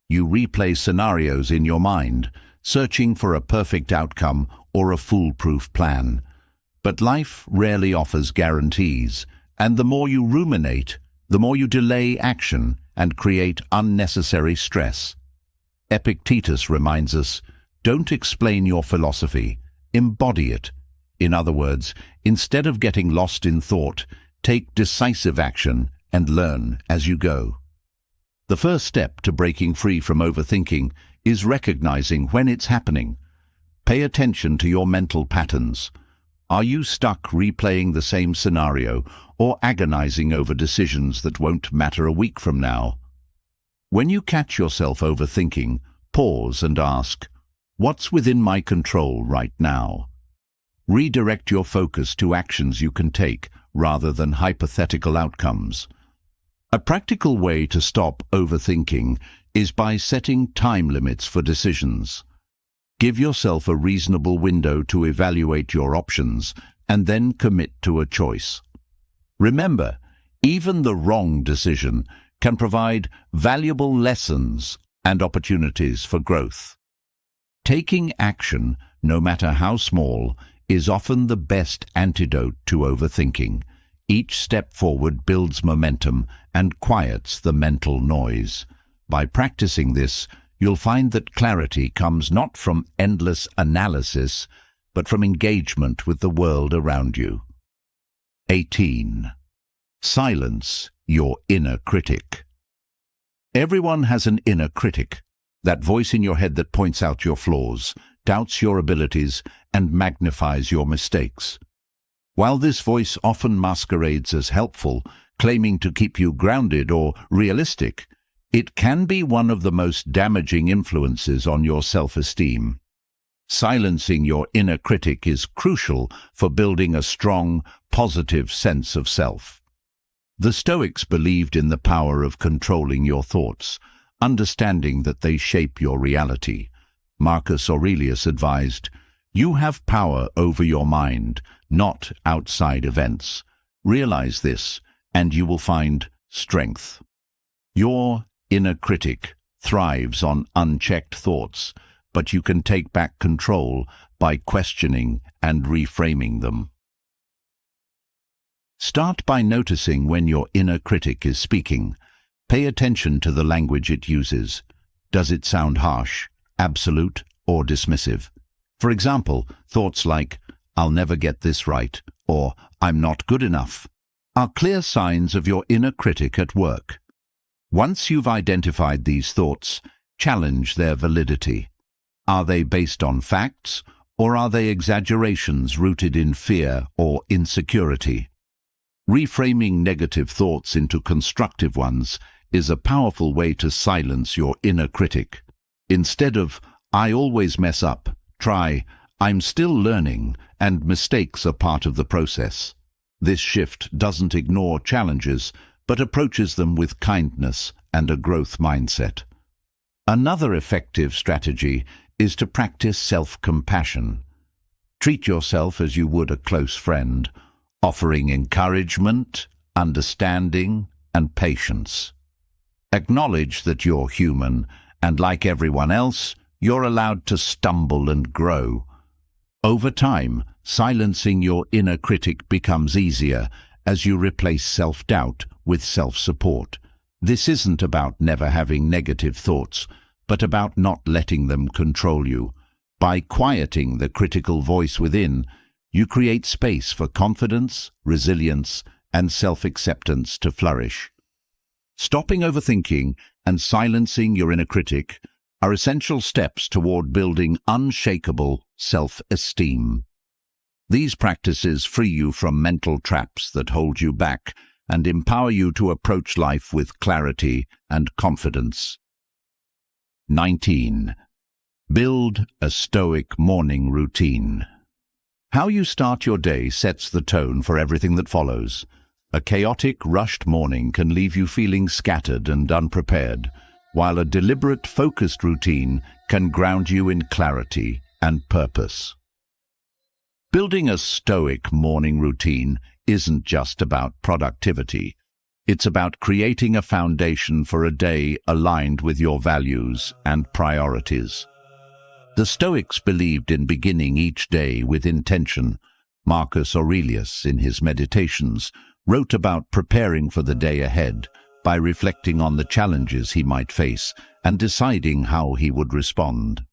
You replay scenarios in your mind, searching for a perfect outcome or a foolproof plan. But life rarely offers guarantees, and the more you ruminate, the more you delay action and create unnecessary stress. Epictetus reminds us, don't explain your philosophy, embody it. In other words, instead of getting lost in thought, take decisive action and learn as you go. The first step to breaking free from overthinking is recognizing when it's happening. Pay attention to your mental patterns. Are you stuck replaying the same scenario or agonizing over decisions that won't matter a week from now? When you catch yourself overthinking, pause and ask, what's within my control right now? Redirect your focus to actions you can take rather than hypothetical outcomes. A practical way to stop overthinking is by setting time limits for decisions. Give yourself a reasonable window to evaluate your options and then commit to a choice. Remember, even the wrong decision can provide valuable lessons and opportunities for growth. Taking action, no matter how small, is often the best antidote to overthinking. Each step forward builds momentum and quiets the mental noise. By practicing this, you'll find that clarity comes not from endless analysis, but from engagement with the world around you. 18. Silence your inner critic. Everyone has an inner critic, that voice in your head that points out your flaws, doubts your abilities, and magnifies your mistakes. While this voice often masquerades as helpful, claiming to keep you grounded or realistic, it can be one of the most damaging influences on your self-esteem. Silencing your inner critic is crucial for building a strong, positive sense of self. The Stoics believed in the power of controlling your thoughts, understanding that they shape your reality. Marcus Aurelius advised, "You have power over your mind, not outside events. Realize this, and you will find strength." Your inner critic thrives on unchecked thoughts, but you can take back control by questioning and reframing them. Start by noticing when your inner critic is speaking. Pay attention to the language it uses. Does it sound harsh, absolute, or dismissive? For example, thoughts like, "I'll never get this right," or "I'm not good enough," are clear signs of your inner critic at work. Once you've identified these thoughts, challenge their validity. Are they based on facts, or are they exaggerations rooted in fear or insecurity? Reframing negative thoughts into constructive ones is a powerful way to silence your inner critic. Instead of, "I always mess up," try, "I'm still learning, and mistakes are part of the process." This shift doesn't ignore challenges, but approaches them with kindness and a growth mindset. Another effective strategy is to practice self-compassion. Treat yourself as you would a close friend, offering encouragement, understanding, and patience. Acknowledge that you're human, and like everyone else, you're allowed to stumble and grow. Over time, silencing your inner critic becomes easier as you replace self-doubt with self-support. This isn't about never having negative thoughts, but about not letting them control you. By quieting the critical voice within, you create space for confidence, resilience, and self-acceptance to flourish. Stopping overthinking and silencing your inner critic are essential steps toward building unshakable self-esteem. These practices free you from mental traps that hold you back and empower you to approach life with clarity and confidence. 19. Build a Stoic morning routine. How you start your day sets the tone for everything that follows. A chaotic, rushed morning can leave you feeling scattered and unprepared, while a deliberate, focused routine can ground you in clarity and purpose. Building a Stoic morning routine isn't just about productivity. It's about creating a foundation for a day aligned with your values and priorities. The Stoics believed in beginning each day with intention. Marcus Aurelius, in his Meditations, wrote about preparing for the day ahead by reflecting on the challenges he might face and deciding how he would respond.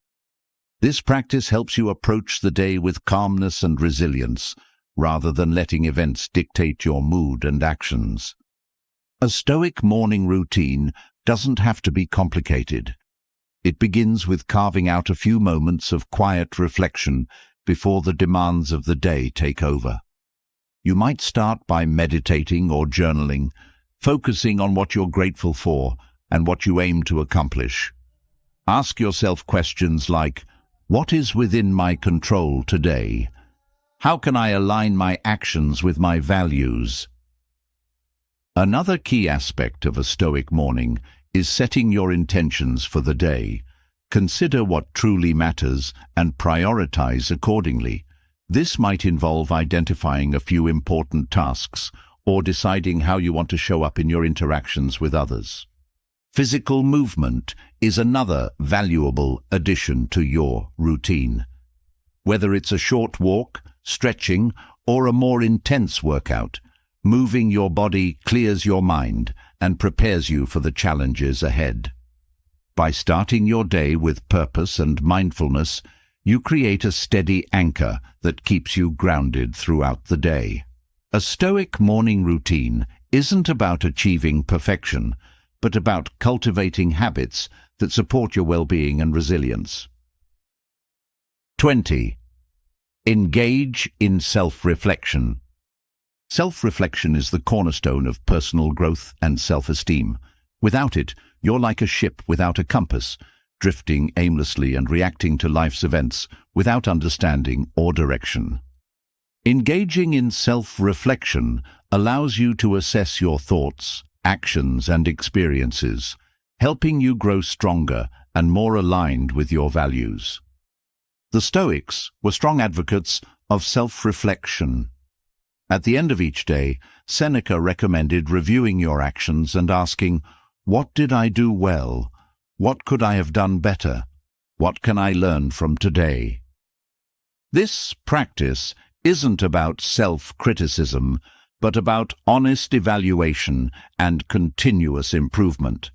This practice helps you approach the day with calmness and resilience, rather than letting events dictate your mood and actions. A Stoic morning routine doesn't have to be complicated. It begins with carving out a few moments of quiet reflection before the demands of the day take over. You might start by meditating or journaling, focusing on what you're grateful for and what you aim to accomplish. Ask yourself questions like, what is within my control today? How can I align my actions with my values? Another key aspect of a Stoic morning is setting your intentions for the day. Consider what truly matters and prioritize accordingly. This might involve identifying a few important tasks or deciding how you want to show up in your interactions with others. Physical movement is another valuable addition to your routine. Whether it's a short walk, stretching, or a more intense workout, moving your body clears your mind and prepares you for the challenges ahead. By starting your day with purpose and mindfulness, you create a steady anchor that keeps you grounded throughout the day. A Stoic morning routine isn't about achieving perfection, but about cultivating habits that support your well-being and resilience. 20. Engage in self-reflection. Self-reflection is the cornerstone of personal growth and self-esteem. Without it, you're like a ship without a compass, drifting aimlessly and reacting to life's events without understanding or direction. Engaging in self-reflection allows you to assess your thoughts, actions, and experiences, helping you grow stronger and more aligned with your values. The Stoics were strong advocates of self-reflection. At the end of each day, Seneca recommended reviewing your actions and asking, "What did I do well? What could I have done better? What can I learn from today?" This practice isn't about self-criticism, but about honest evaluation and continuous improvement.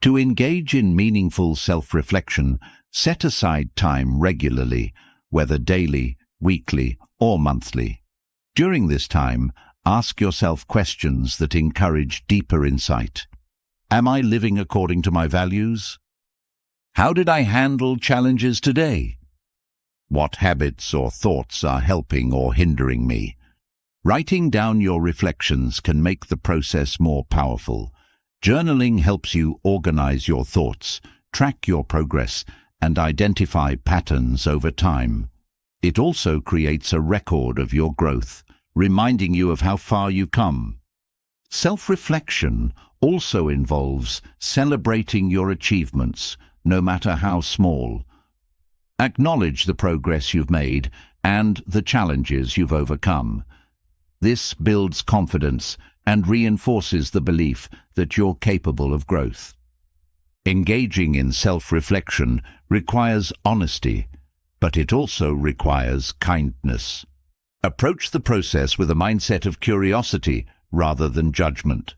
To engage in meaningful self-reflection, set aside time regularly, whether daily, weekly, or monthly. During this time, ask yourself questions that encourage deeper insight. Am I living according to my values? How did I handle challenges today? What habits or thoughts are helping or hindering me? Writing down your reflections can make the process more powerful. Journaling helps you organize your thoughts, track your progress, and identify patterns over time. It also creates a record of your growth, reminding you of how far you've come. Self-reflection also involves celebrating your achievements, no matter how small. Acknowledge the progress you've made and the challenges you've overcome. This builds confidence and reinforces the belief that you're capable of growth. Engaging in self-reflection requires honesty, but it also requires kindness. Approach the process with a mindset of curiosity rather than judgment.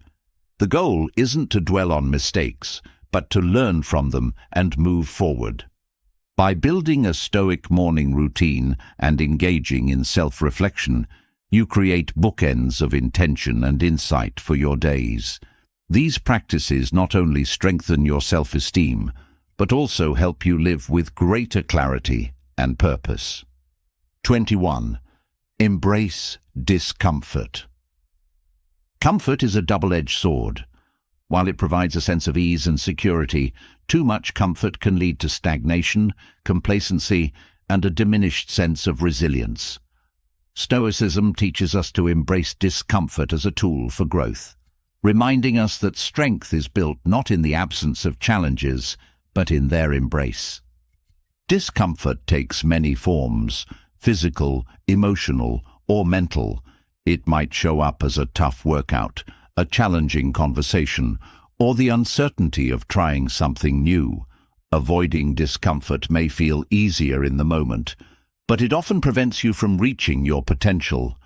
The goal isn't to dwell on mistakes, but to learn from them and move forward. By building a Stoic morning routine and engaging in self-reflection, you create bookends of intention and insight for your days. These practices not only strengthen your self-esteem, but also help you live with greater clarity and purpose. 21. Embrace discomfort. Comfort is a double-edged sword. While it provides a sense of ease and security, too much comfort can lead to stagnation, complacency, and a diminished sense of resilience. Stoicism teaches us to embrace discomfort as a tool for growth, reminding us that strength is built not in the absence of challenges, but in their embrace. Discomfort takes many forms: physical, emotional, or mental. It might show up as a tough workout, a challenging conversation, or the uncertainty of trying something new. Avoiding discomfort may feel easier in the moment, but it often prevents you from reaching your potential.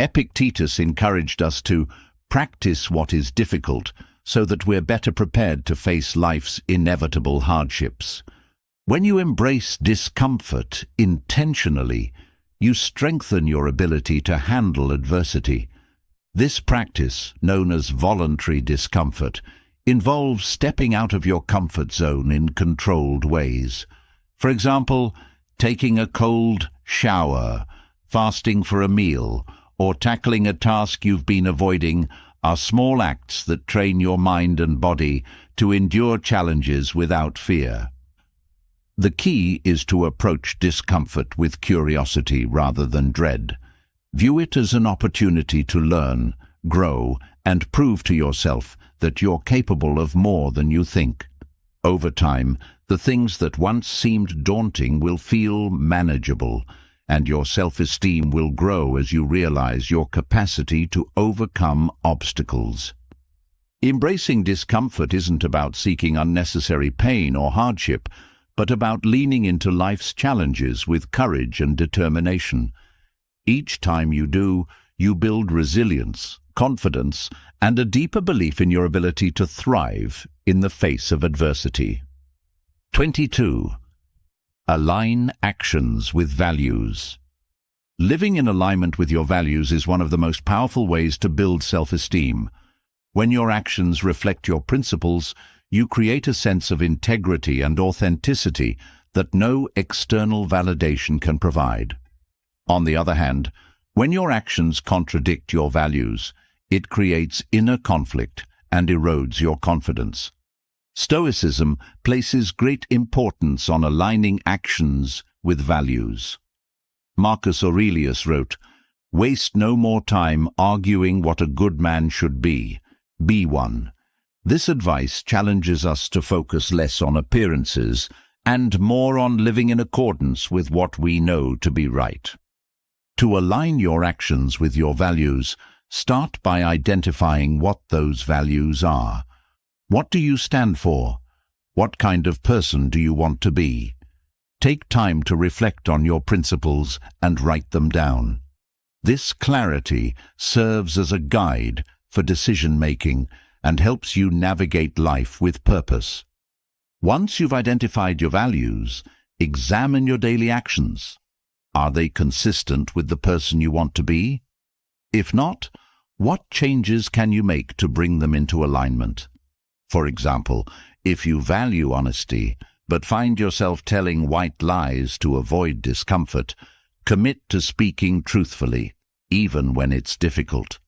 Epictetus encouraged us to practice what is difficult so that we're better prepared to face life's inevitable hardships. When you embrace discomfort intentionally, you strengthen your ability to handle adversity. This practice, known as voluntary discomfort, involves stepping out of your comfort zone in controlled ways. For example, taking a cold shower, fasting for a meal, or tackling a task you've been avoiding are small acts that train your mind and body to endure challenges without fear. The key is to approach discomfort with curiosity rather than dread. View it as an opportunity to learn, grow, and prove to yourself that you're capable of more than you think. Over time, the things that once seemed daunting will feel manageable, and your self-esteem will grow as you realize your capacity to overcome obstacles. Embracing discomfort isn't about seeking unnecessary pain or hardship, but about leaning into life's challenges with courage and determination. Each time you do, you build resilience, confidence, and a deeper belief in your ability to thrive in the face of adversity. 22. Align actions with values. Living in alignment with your values is one of the most powerful ways to build self-esteem. When your actions reflect your principles, you create a sense of integrity and authenticity that no external validation can provide. On the other hand, when your actions contradict your values, it creates inner conflict and erodes your confidence. Stoicism places great importance on aligning actions with values. Marcus Aurelius wrote, "Waste no more time arguing what a good man should be one." This advice challenges us to focus less on appearances and more on living in accordance with what we know to be right. To align your actions with your values, start by identifying what those values are. What do you stand for? What kind of person do you want to be? Take time to reflect on your principles and write them down. This clarity serves as a guide for decision-making and helps you navigate life with purpose. Once you've identified your values, examine your daily actions. Are they consistent with the person you want to be? If not, what changes can you make to bring them into alignment? For example, if you value honesty, but find yourself telling white lies to avoid discomfort, commit to speaking truthfully, even when it's difficult.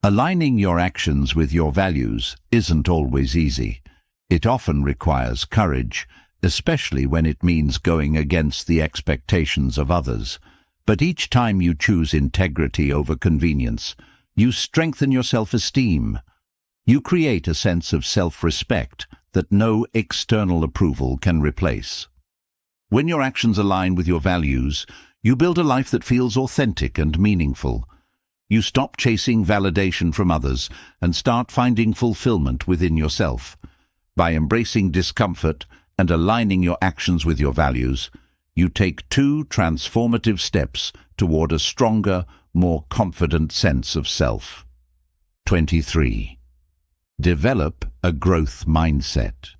Aligning your actions with your values isn't always easy. It often requires courage, especially when it means going against the expectations of others. But each time you choose integrity over convenience, you strengthen your self-esteem. You create a sense of self-respect that no external approval can replace. When your actions align with your values, you build a life that feels authentic and meaningful. You stop chasing validation from others and start finding fulfillment within yourself. By embracing discomfort and aligning your actions with your values, you take two transformative steps toward a stronger, more confident sense of self. 23. Develop a growth mindset.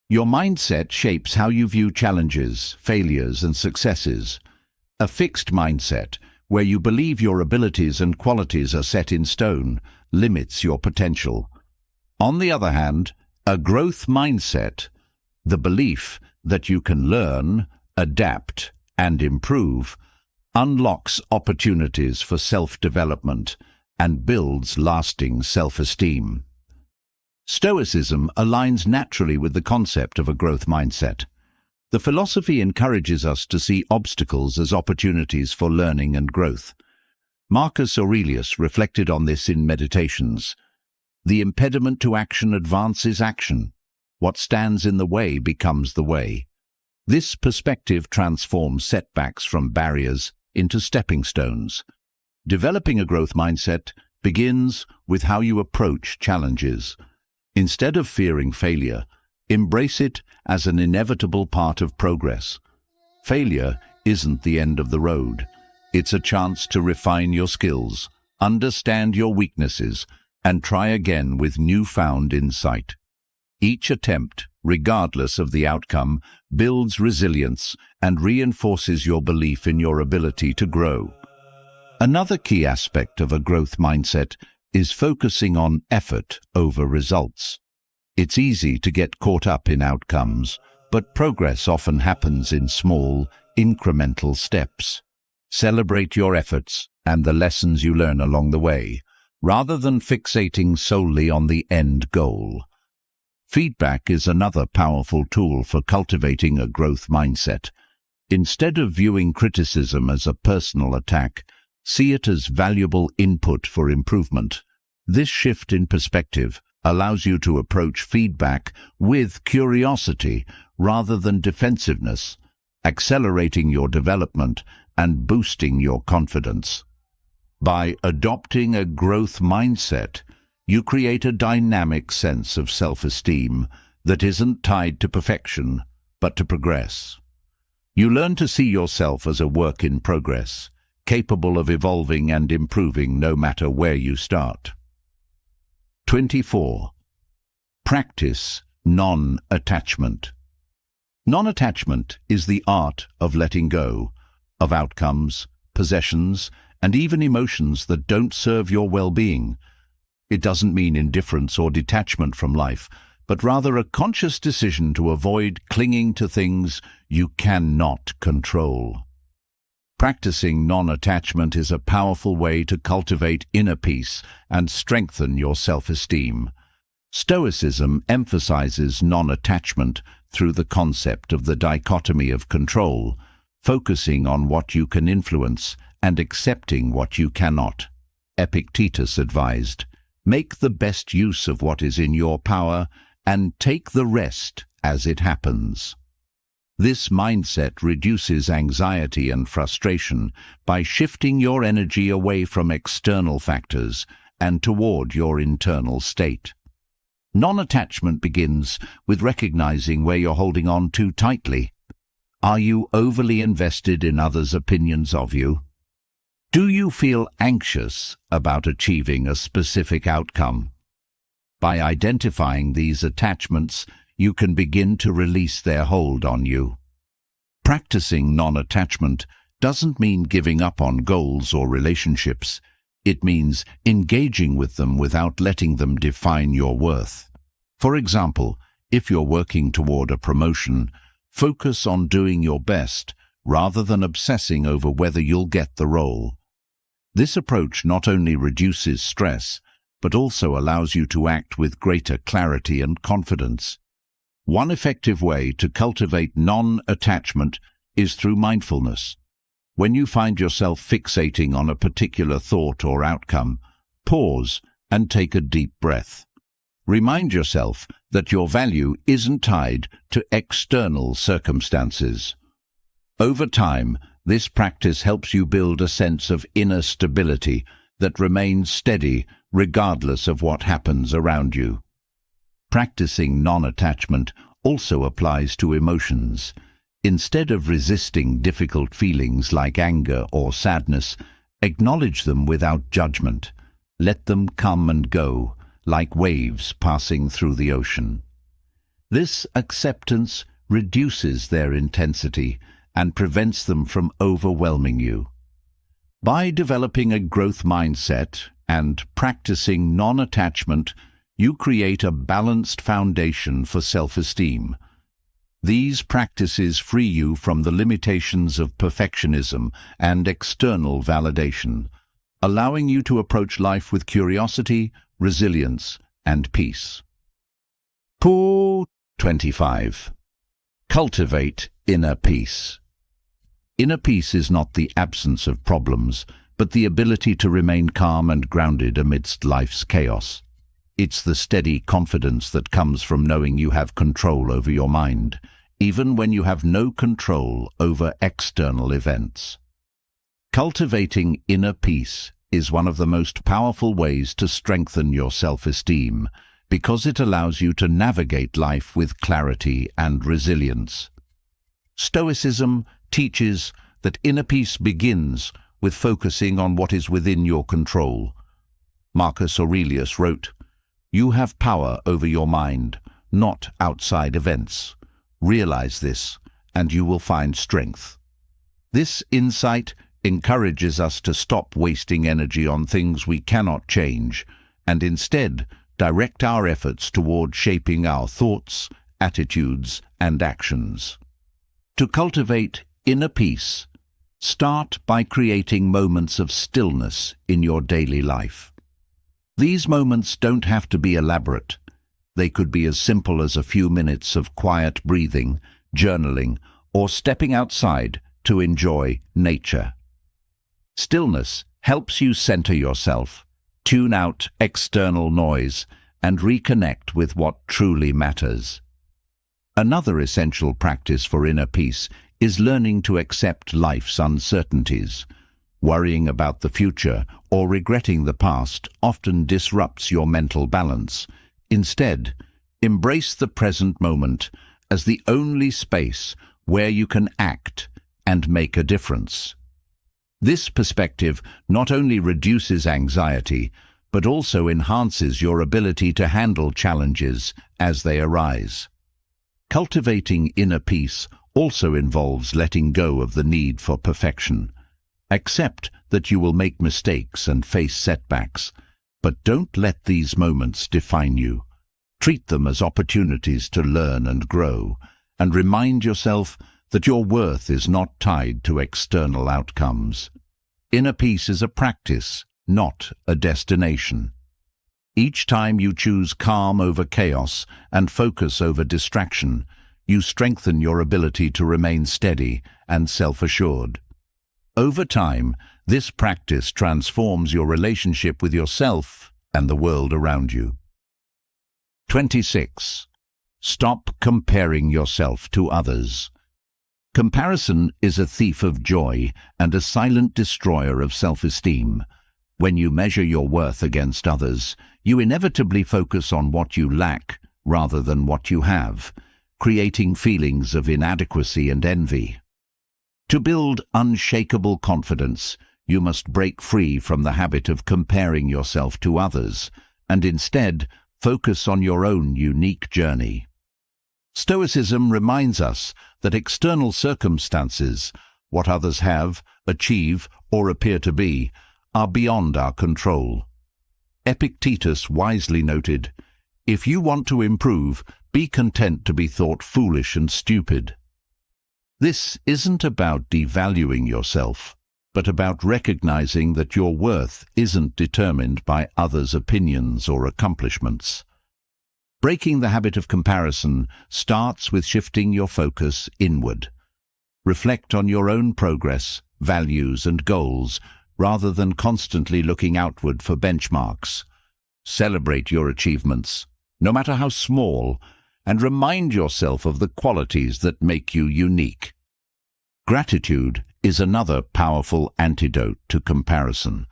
Your mindset shapes how you view challenges, failures, and successes. A fixed mindset, where you believe your abilities and qualities are set in stone, limits your potential. On the other hand, a growth mindset, the belief that you can learn, adapt, and improve, unlocks opportunities for self-development and builds lasting self-esteem. Stoicism aligns naturally with the concept of a growth mindset. The philosophy encourages us to see obstacles as opportunities for learning and growth. Marcus Aurelius reflected on this in Meditations. The impediment to action advances action. What stands in the way becomes the way. This perspective transforms setbacks from barriers into stepping stones. Developing a growth mindset begins with how you approach challenges. Instead of fearing failure, embrace it as an inevitable part of progress. Failure isn't the end of the road. It's a chance to refine your skills, understand your weaknesses, and try again with newfound insight. Each attempt, regardless of the outcome, builds resilience and reinforces your belief in your ability to grow. Another key aspect of a growth mindset is focusing on effort over results. It's easy to get caught up in outcomes, but progress often happens in small, incremental steps. Celebrate your efforts and the lessons you learn along the way, rather than fixating solely on the end goal. Feedback is another powerful tool for cultivating a growth mindset. Instead of viewing criticism as a personal attack, see it as valuable input for improvement. This shift in perspective allows you to approach feedback with curiosity rather than defensiveness, accelerating your development and boosting your confidence. By adopting a growth mindset, you create a dynamic sense of self-esteem that isn't tied to perfection, but to progress. You learn to see yourself as a work in progress, capable of evolving and improving no matter where you start. 24. Practice non-attachment. Non-attachment is the art of letting go of outcomes, possessions, and even emotions that don't serve your well-being. It doesn't mean indifference or detachment from life, but rather a conscious decision to avoid clinging to things you cannot control. Practicing non-attachment is a powerful way to cultivate inner peace and strengthen your self-esteem. Stoicism emphasizes non-attachment through the concept of the dichotomy of control, focusing on what you can influence and accepting what you cannot. Epictetus advised, "Make the best use of what is in your power and take the rest as it happens." This mindset reduces anxiety and frustration by shifting your energy away from external factors and toward your internal state. Non-attachment begins with recognizing where you're holding on too tightly. Are you overly invested in others' opinions of you? Do you feel anxious about achieving a specific outcome? By identifying these attachments, you can begin to release their hold on you. Practicing non-attachment doesn't mean giving up on goals or relationships. It means engaging with them without letting them define your worth. For example, if you're working toward a promotion, focus on doing your best rather than obsessing over whether you'll get the role. This approach not only reduces stress, but also allows you to act with greater clarity and confidence. One effective way to cultivate non-attachment is through mindfulness. When you find yourself fixating on a particular thought or outcome, pause and take a deep breath. Remind yourself that your value isn't tied to external circumstances. Over time, this practice helps you build a sense of inner stability that remains steady regardless of what happens around you. Practicing non-attachment also applies to emotions. Instead of resisting difficult feelings like anger or sadness, acknowledge them without judgment. Let them come and go, like waves passing through the ocean. This acceptance reduces their intensity and prevents them from overwhelming you. By developing a growth mindset and practicing non-attachment, you create a balanced foundation for self-esteem. These practices free you from the limitations of perfectionism and external validation, allowing you to approach life with curiosity, resilience, and peace. 25. Cultivate inner peace. Inner peace is not the absence of problems, but the ability to remain calm and grounded amidst life's chaos. It's the steady confidence that comes from knowing you have control over your mind, even when you have no control over external events. Cultivating inner peace is one of the most powerful ways to strengthen your self-esteem, because it allows you to navigate life with clarity and resilience. Stoicism teaches that inner peace begins with focusing on what is within your control. Marcus Aurelius wrote, "You have power over your mind, not outside events. Realize this, and you will find strength." This insight encourages us to stop wasting energy on things we cannot change, and instead direct our efforts toward shaping our thoughts, attitudes, and actions. To cultivate inner peace, start by creating moments of stillness in your daily life. These moments don't have to be elaborate. They could be as simple as a few minutes of quiet breathing, journaling, or stepping outside to enjoy nature. Stillness helps you center yourself, tune out external noise, and reconnect with what truly matters. Another essential practice for inner peace is learning to accept life's uncertainties. Worrying about the future or regretting the past often disrupts your mental balance. Instead, embrace the present moment as the only space where you can act and make a difference. This perspective not only reduces anxiety, but also enhances your ability to handle challenges as they arise. Cultivating inner peace also involves letting go of the need for perfection. Accept that you will make mistakes and face setbacks, but don't let these moments define you. Treat them as opportunities to learn and grow, and remind yourself that your worth is not tied to external outcomes. Inner peace is a practice, not a destination. Each time you choose calm over chaos and focus over distraction, you strengthen your ability to remain steady and self-assured. Over time, this practice transforms your relationship with yourself and the world around you. 26. Stop comparing yourself to others. Comparison is a thief of joy and a silent destroyer of self-esteem. When you measure your worth against others, you inevitably focus on what you lack rather than what you have, creating feelings of inadequacy and envy. To build unshakable confidence, you must break free from the habit of comparing yourself to others and instead focus on your own unique journey. Stoicism reminds us that external circumstances, what others have, achieve, or appear to be, are beyond our control. Epictetus wisely noted, "If you want to improve, be content to be thought foolish and stupid." This isn't about devaluing yourself, but about recognizing that your worth isn't determined by others' opinions or accomplishments. Breaking the habit of comparison starts with shifting your focus inward. Reflect on your own progress, values, and goals, rather than constantly looking outward for benchmarks. Celebrate your achievements, no matter how small, and remind yourself of the qualities that make you unique. Gratitude is another powerful antidote to comparison.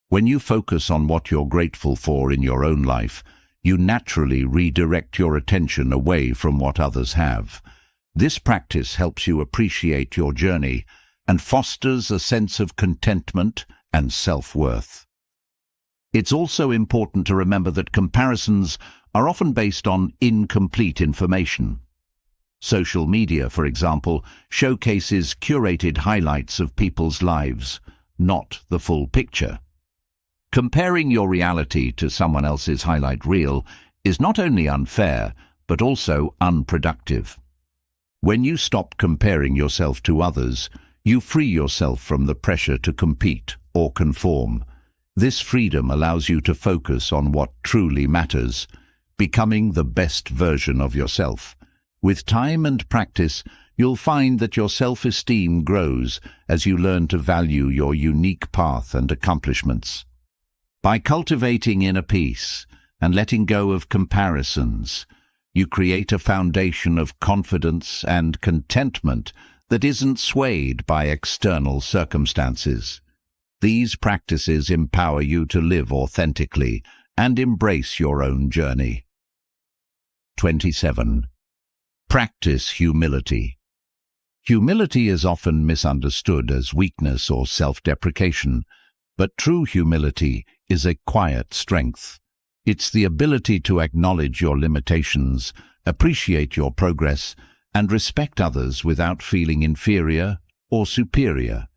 When you focus on what you're grateful for in your own life, you naturally redirect your attention away from what others have. This practice helps you appreciate your journey and fosters a sense of contentment and self-worth. It's also important to remember that comparisons are often based on incomplete information. Social media, for example, showcases curated highlights of people's lives, not the full picture. Comparing your reality to someone else's highlight reel is not only unfair, but also unproductive. When you stop comparing yourself to others, you free yourself from the pressure to compete or conform. This freedom allows you to focus on what truly matters, becoming the best version of yourself. With time and practice, you'll find that your self-esteem grows as you learn to value your unique path and accomplishments. By cultivating inner peace and letting go of comparisons, you create a foundation of confidence and contentment that isn't swayed by external circumstances. These practices empower you to live authentically and embrace your own journey. 27. Practice humility. Humility is often misunderstood as weakness or self-deprecation, but true humility is a quiet strength. It's the ability to acknowledge your limitations, appreciate your progress, and respect others without feeling inferior or superior.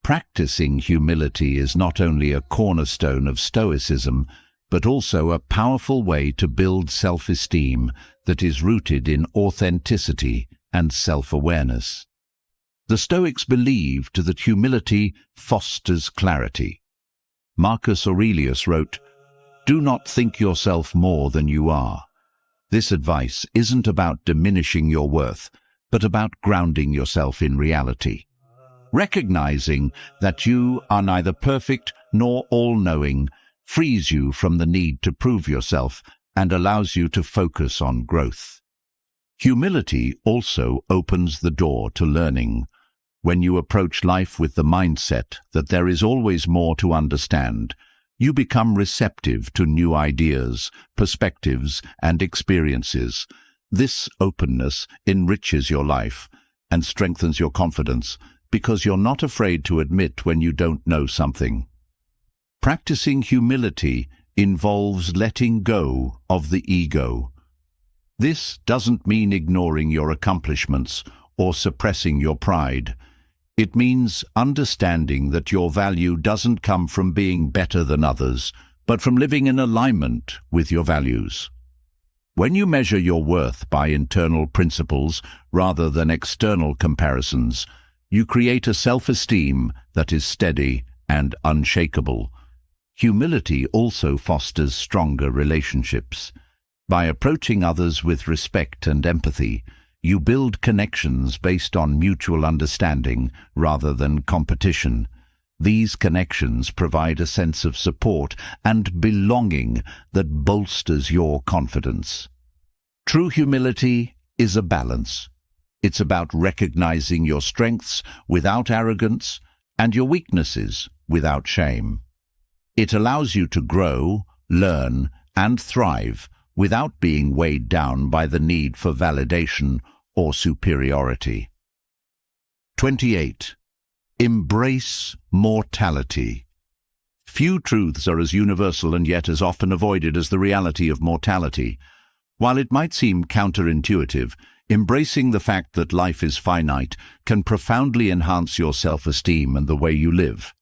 Practicing humility is not only a cornerstone of Stoicism, but also a powerful way to build self-esteem that is rooted in authenticity and self-awareness. The Stoics believed that humility fosters clarity. Marcus Aurelius wrote, "Do not think yourself more than you are." This advice isn't about diminishing your worth, but about grounding yourself in reality. Recognizing that you are neither perfect nor all-knowing frees you from the need to prove yourself and allows you to focus on growth. Humility also opens the door to learning. When you approach life with the mindset that there is always more to understand, you become receptive to new ideas, perspectives, and experiences. This openness enriches your life and strengthens your confidence because you're not afraid to admit when you don't know something. Practicing humility involves letting go of the ego. This doesn't mean ignoring your accomplishments or suppressing your pride. It means understanding that your value doesn't come from being better than others, but from living in alignment with your values. When you measure your worth by internal principles rather than external comparisons, you create a self-esteem that is steady and unshakable. Humility also fosters stronger relationships. By approaching others with respect and empathy, you build connections based on mutual understanding rather than competition. These connections provide a sense of support and belonging that bolsters your confidence. True humility is a balance. It's about recognizing your strengths without arrogance and your weaknesses without shame. It allows you to grow, learn, and thrive without being weighed down by the need for validation or superiority. 28. Embrace mortality. Few truths are as universal and yet as often avoided as the reality of mortality. While it might seem counterintuitive, embracing the fact that life is finite can profoundly enhance your self-esteem and the way you live.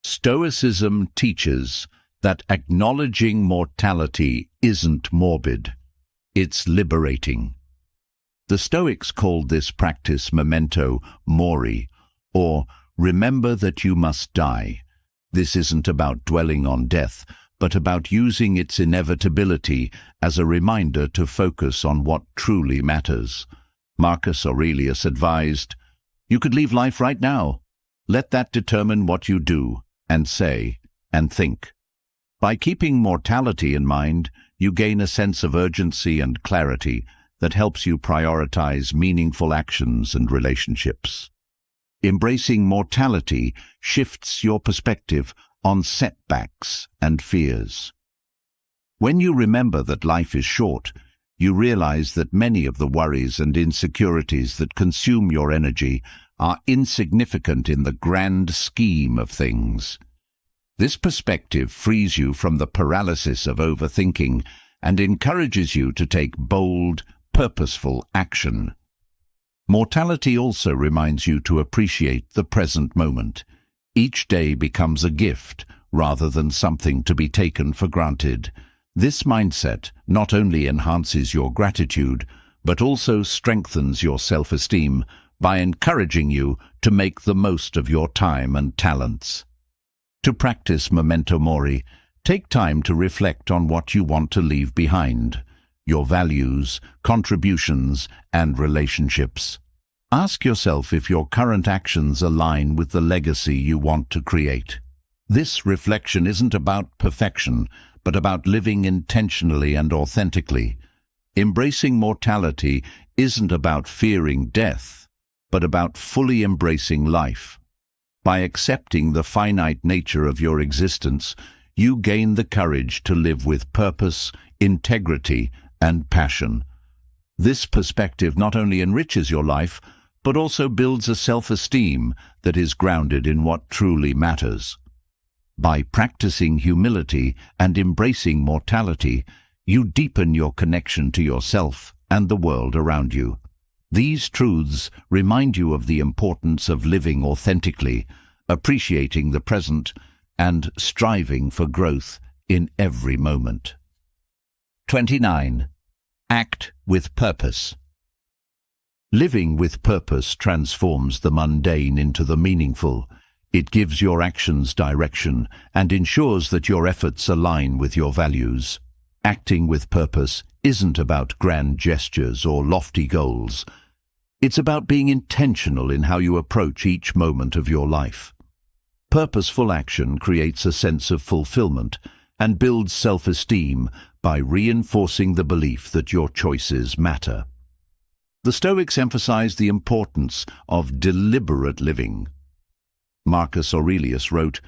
Stoicism teaches that acknowledging mortality isn't morbid, it's liberating. The Stoics called this practice memento mori, or remember that you must die. This isn't about dwelling on death, but about using its inevitability as a reminder to focus on what truly matters. Marcus Aurelius advised, "You could leave life right now. Let that determine what you do, and say, and think." By keeping mortality in mind, you gain a sense of urgency and clarity that helps you prioritize meaningful actions and relationships. Embracing mortality shifts your perspective on setbacks and fears. When you remember that life is short, you realize that many of the worries and insecurities that consume your energy are insignificant in the grand scheme of things. This perspective frees you from the paralysis of overthinking and encourages you to take bold, purposeful action. Mortality also reminds you to appreciate the present moment. Each day becomes a gift rather than something to be taken for granted. This mindset not only enhances your gratitude, but also strengthens your self-esteem by encouraging you to make the most of your time and talents. To practice memento mori, take time to reflect on what you want to leave behind, your values, contributions, and relationships. Ask yourself if your current actions align with the legacy you want to create. This reflection isn't about perfection, but about living intentionally and authentically. Embracing mortality isn't about fearing death, but about fully embracing life. By accepting the finite nature of your existence, you gain the courage to live with purpose, integrity, and passion. This perspective not only enriches your life, but also builds a self-esteem that is grounded in what truly matters. By practicing humility and embracing mortality, you deepen your connection to yourself and the world around you. These truths remind you of the importance of living authentically, appreciating the present, and striving for growth in every moment. 29. Act with purpose. Living with purpose transforms the mundane into the meaningful. It gives your actions direction and ensures that your efforts align with your values. Acting with purpose isn't about grand gestures or lofty goals. It's about being intentional in how you approach each moment of your life. Purposeful action creates a sense of fulfillment and builds self-esteem by reinforcing the belief that your choices matter. The Stoics emphasize the importance of deliberate living. Marcus Aurelius wrote,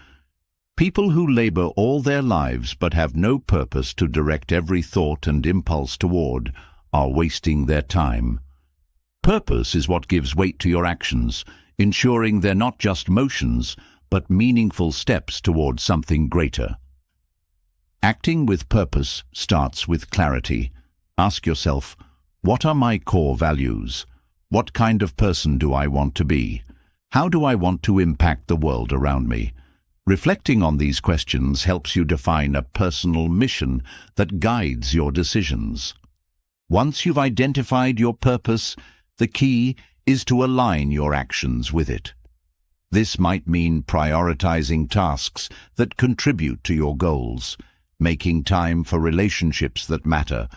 "People who labor all their lives but have no purpose to direct every thought and impulse toward are wasting their time." Purpose is what gives weight to your actions. ensuring they're not just motions, but meaningful steps towards something greater. Acting with purpose starts with clarity. Ask yourself, what are my core values? What kind of person do I want to be? How do I want to impact the world around me? Reflecting on these questions helps you define a personal mission that guides your decisions. Once you've identified your purpose, the key is to align your actions with it. This might mean prioritizing tasks that contribute to your goals, making time for relationships that matter,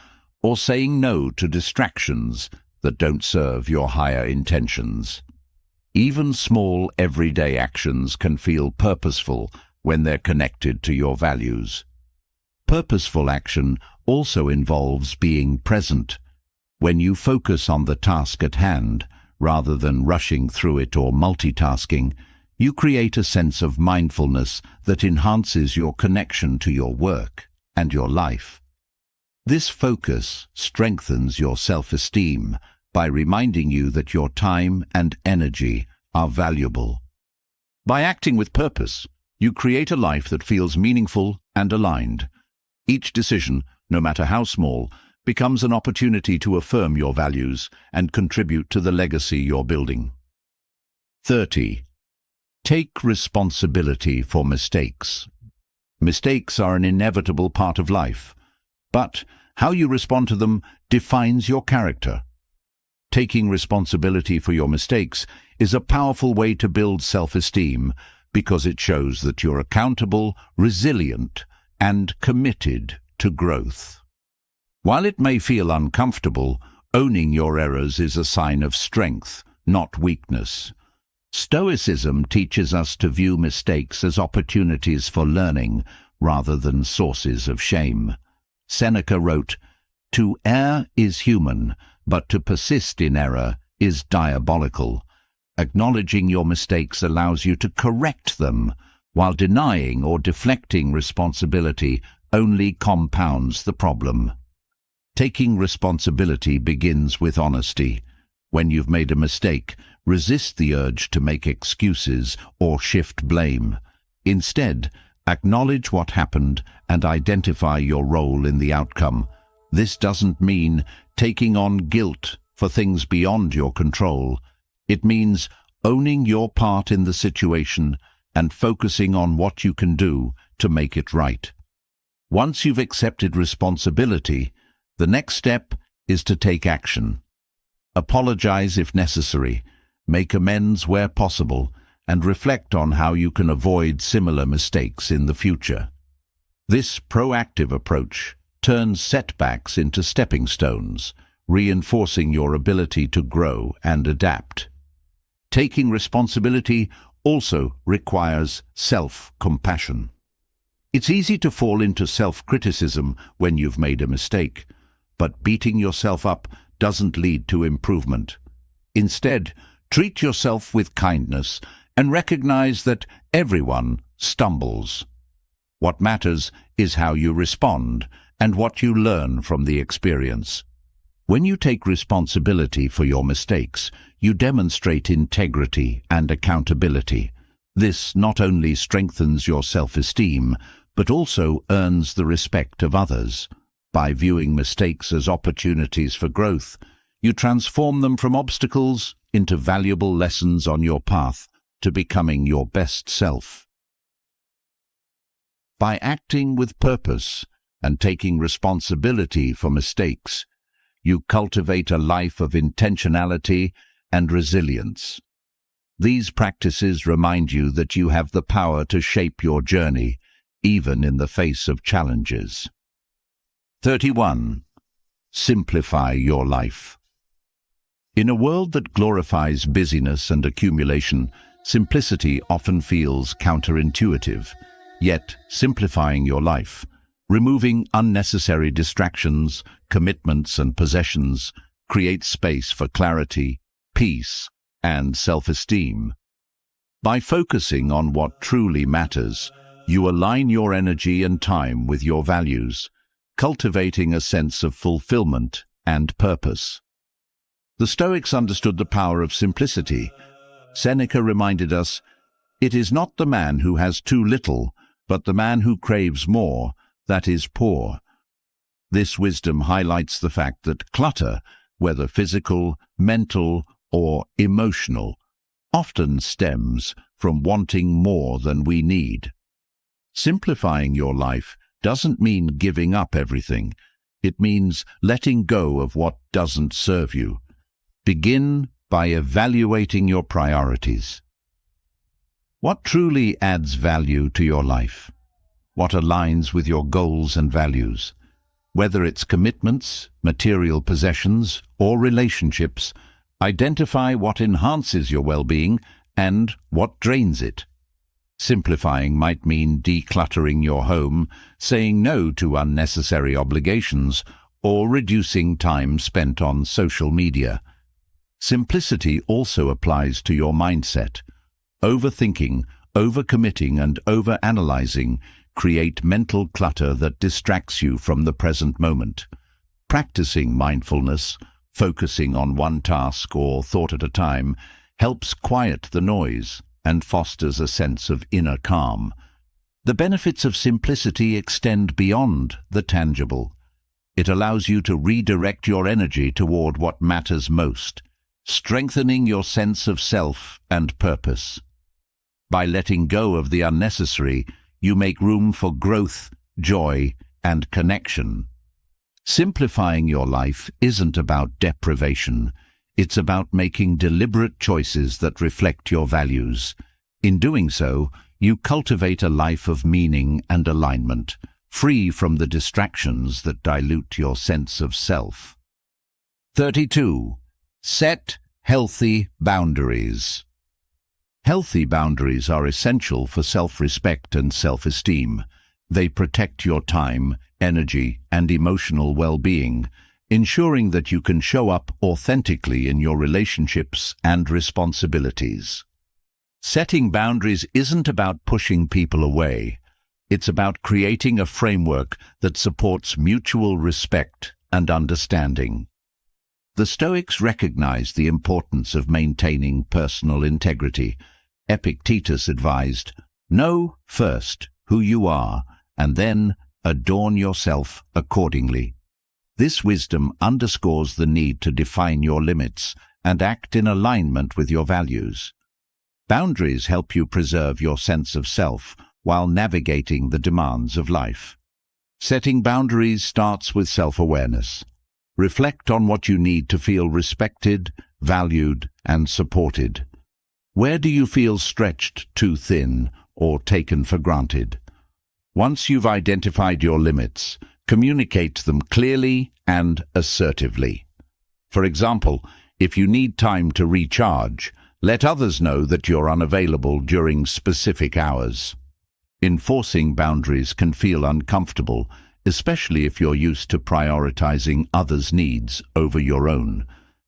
or saying no to distractions that don't serve your higher intentions. Even small, everyday actions can feel purposeful when they're connected to your values. Purposeful action also involves being present. When you focus on the task at hand, rather than rushing through it or multitasking, you create a sense of mindfulness that enhances your connection to your work and your life. This focus strengthens your self-esteem by reminding you that your time and energy are valuable. By acting with purpose, you create a life that feels meaningful and aligned. Each decision, no matter how small, becomes an opportunity to affirm your values and contribute to the legacy you're building. 30. Take responsibility for mistakes. Mistakes are an inevitable part of life, but how you respond to them defines your character. Taking responsibility for your mistakes is a powerful way to build self-esteem because it shows that you're accountable, resilient, and committed to growth. While it may feel uncomfortable, owning your errors is a sign of strength, not weakness. Stoicism teaches us to view mistakes as opportunities for learning rather than sources of shame. Seneca wrote, "To err is human, but to persist in error is diabolical." Acknowledging your mistakes allows you to correct them, while denying or deflecting responsibility only compounds the problem. Taking responsibility begins with honesty. When you've made a mistake, resist the urge to make excuses or shift blame. Instead, acknowledge what happened and identify your role in the outcome. This doesn't mean taking on guilt for things beyond your control. It means owning your part in the situation and focusing on what you can do to make it right. Once you've accepted responsibility, the next step is to take action. Apologize if necessary, make amends where possible, and reflect on how you can avoid similar mistakes in the future. This proactive approach turns setbacks into stepping stones, reinforcing your ability to grow and adapt. Taking responsibility also requires self-compassion. It's easy to fall into self-criticism when you've made a mistake, but beating yourself up doesn't lead to improvement. Instead, treat yourself with kindness and recognize that everyone stumbles. What matters is how you respond and what you learn from the experience. When you take responsibility for your mistakes, you demonstrate integrity and accountability. This not only strengthens your self-esteem, but also earns the respect of others. By viewing mistakes as opportunities for growth, you transform them from obstacles into valuable lessons on your path to becoming your best self. By acting with purpose and taking responsibility for mistakes, you cultivate a life of intentionality and resilience. These practices remind you that you have the power to shape your journey, even in the face of challenges. 31. Simplify your life. In a world that glorifies busyness and accumulation, simplicity often feels counterintuitive. Yet, simplifying your life, removing unnecessary distractions, commitments, and possessions, creates space for clarity, peace, and self-esteem. By focusing on what truly matters, you align your energy and time with your values, cultivating a sense of fulfillment and purpose. The Stoics understood the power of simplicity. Seneca reminded us, "It is not the man who has too little, but the man who craves more, that is poor." This wisdom highlights the fact that clutter, whether physical, mental, or emotional, often stems from wanting more than we need. Simplifying your life doesn't mean giving up everything. It means letting go of what doesn't serve you. Begin by evaluating your priorities. What truly adds value to your life? What aligns with your goals and values? Whether it's commitments, material possessions, or relationships, identify what enhances your well-being and what drains it. Simplifying might mean decluttering your home, saying no to unnecessary obligations, or reducing time spent on social media. Simplicity also applies to your mindset. Overthinking, overcommitting, and overanalyzing create mental clutter that distracts you from the present moment. Practicing mindfulness, focusing on one task or thought at a time, helps quiet the noise and fosters a sense of inner calm. The benefits of simplicity extend beyond the tangible. It allows you to redirect your energy toward what matters most, strengthening your sense of self and purpose. By letting go of the unnecessary, you make room for growth, joy, and connection. Simplifying your life isn't about deprivation. It's about making deliberate choices that reflect your values. In doing so, you cultivate a life of meaning and alignment, free from the distractions that dilute your sense of self. 32. Set healthy boundaries. Healthy boundaries are essential for self-respect and self-esteem. They protect your time, energy, and emotional well-being, ensuring that you can show up authentically in your relationships and responsibilities. Setting boundaries isn't about pushing people away. It's about creating a framework that supports mutual respect and understanding. The Stoics recognized the importance of maintaining personal integrity. Epictetus advised, "Know first who you are, and then adorn yourself accordingly." This wisdom underscores the need to define your limits and act in alignment with your values. Boundaries help you preserve your sense of self while navigating the demands of life. Setting boundaries starts with self-awareness. Reflect on what you need to feel respected, valued, and supported. Where do you feel stretched too thin or taken for granted? Once you've identified your limits, communicate them clearly and assertively. For example, if you need time to recharge, let others know that you're unavailable during specific hours. Enforcing boundaries can feel uncomfortable, especially if you're used to prioritizing others' needs over your own.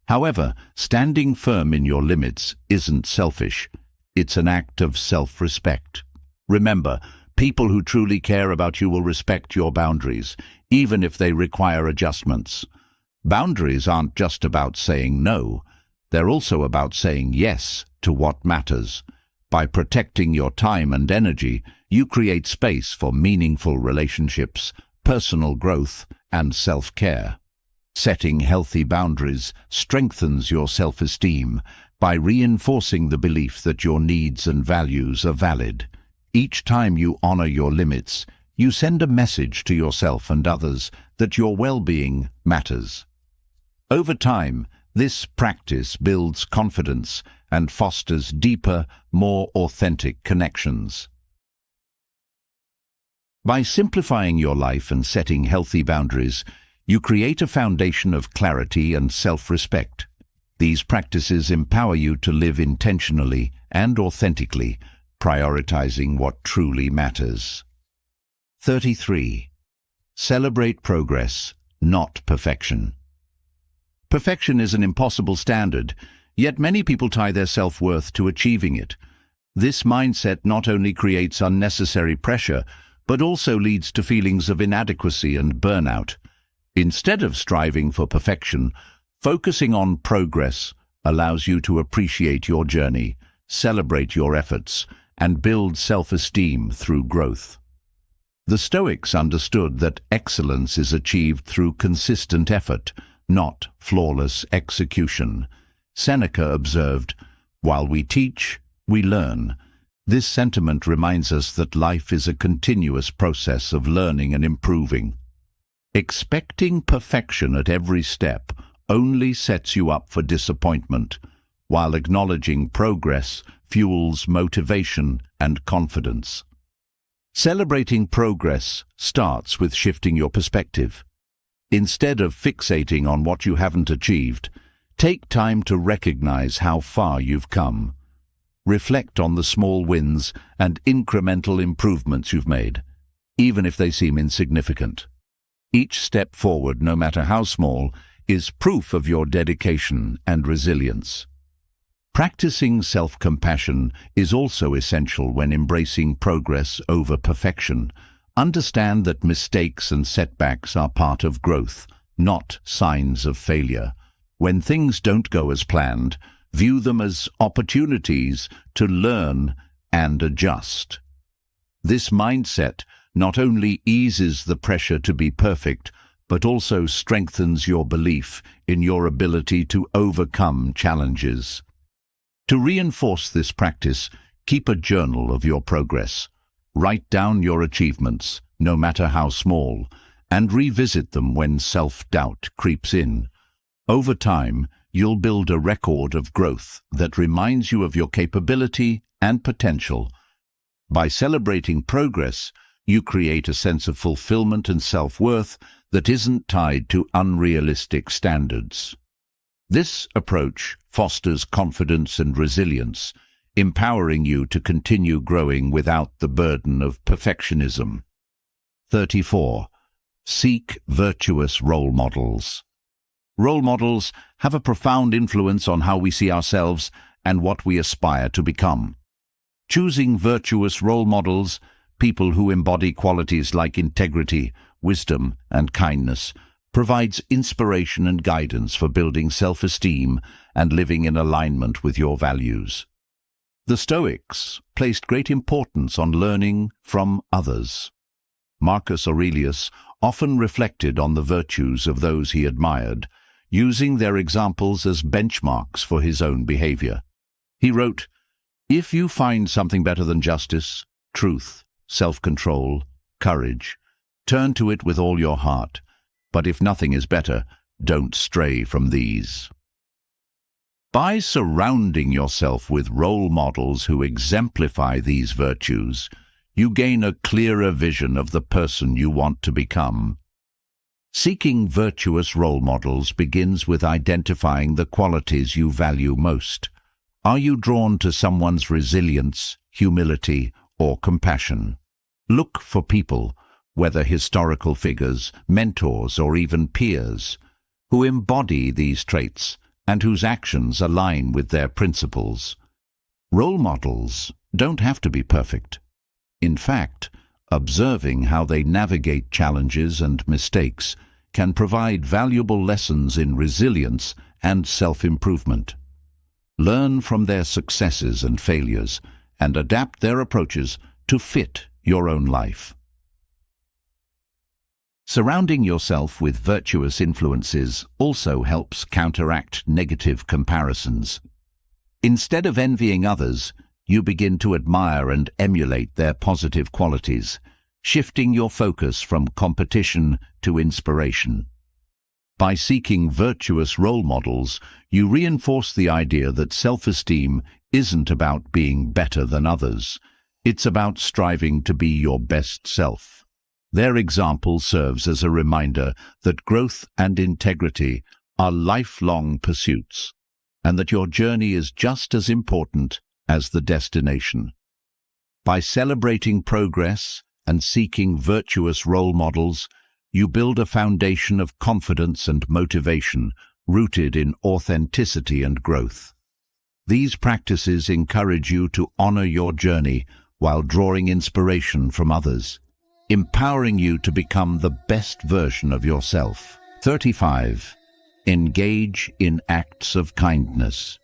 However, standing firm in your limits isn't selfish. It's an act of self-respect. Remember, people who truly care about you will respect your boundaries, even if they require adjustments. Boundaries aren't just about saying no. They're also about saying yes to what matters. By protecting your time and energy, you create space for meaningful relationships, personal growth, and self-care. Setting healthy boundaries strengthens your self-esteem by reinforcing the belief that your needs and values are valid. Each time you honor your limits, you send a message to yourself and others that your well-being matters. Over time, this practice builds confidence and fosters deeper, more authentic connections. By simplifying your life and setting healthy boundaries, you create a foundation of clarity and self-respect. These practices empower you to live intentionally and authentically, prioritizing what truly matters. 33. Celebrate progress, not perfection. Perfection is an impossible standard, yet many people tie their self-worth to achieving it. This mindset not only creates unnecessary pressure, but also leads to feelings of inadequacy and burnout. Instead of striving for perfection, focusing on progress allows you to appreciate your journey, celebrate your efforts, and build self-esteem through growth. The Stoics understood that excellence is achieved through consistent effort, not flawless execution. Seneca observed, "While we teach, we learn." This sentiment reminds us that life is a continuous process of learning and improving. Expecting perfection at every step only sets you up for disappointment, while acknowledging progress fuels motivation and confidence. Celebrating progress starts with shifting your perspective. Instead of fixating on what you haven't achieved, take time to recognize how far you've come. Reflect on the small wins and incremental improvements you've made, even if they seem insignificant. Each step forward, no matter how small, is proof of your dedication and resilience. Practicing self-compassion is also essential when embracing progress over perfection. Understand that mistakes and setbacks are part of growth, not signs of failure. When things don't go as planned, view them as opportunities to learn and adjust. This mindset not only eases the pressure to be perfect, but also strengthens your belief in your ability to overcome challenges. To reinforce this practice, keep a journal of your progress. Write down your achievements, no matter how small, and revisit them when self-doubt creeps in. Over time, you'll build a record of growth that reminds you of your capability and potential. By celebrating progress, you create a sense of fulfillment and self-worth that isn't tied to unrealistic standards. This approach fosters confidence and resilience, empowering you to continue growing without the burden of perfectionism. 34. Seek virtuous role models. Role models have a profound influence on how we see ourselves and what we aspire to become. Choosing virtuous role models, people who embody qualities like integrity, wisdom, and kindness, provides inspiration and guidance for building self-esteem and living in alignment with your values. The Stoics placed great importance on learning from others. Marcus Aurelius often reflected on the virtues of those he admired, using their examples as benchmarks for his own behavior. He wrote, "If you find something better than justice, truth, self-control, courage, turn to it with all your heart. But if nothing is better, don't stray from these." By surrounding yourself with role models who exemplify these virtues, you gain a clearer vision of the person you want to become. Seeking virtuous role models begins with identifying the qualities you value most. Are you drawn to someone's resilience, humility, or compassion? Look for people, whether historical figures, mentors, or even peers, who embody these traits and whose actions align with their principles. Role models don't have to be perfect. In fact, observing how they navigate challenges and mistakes can provide valuable lessons in resilience and self-improvement. Learn from their successes and failures and adapt their approaches to fit your own life. Surrounding yourself with virtuous influences also helps counteract negative comparisons. Instead of envying others, you begin to admire and emulate their positive qualities, shifting your focus from competition to inspiration. By seeking virtuous role models, you reinforce the idea that self-esteem isn't about being better than others. It's about striving to be your best self. Their example serves as a reminder that growth and integrity are lifelong pursuits, and that your journey is just as important as the destination. By celebrating progress and seeking virtuous role models, you build a foundation of confidence and motivation rooted in authenticity and growth. These practices encourage you to honor your journey while drawing inspiration from others, empowering you to become the best version of yourself. 35. Engage in acts of kindness.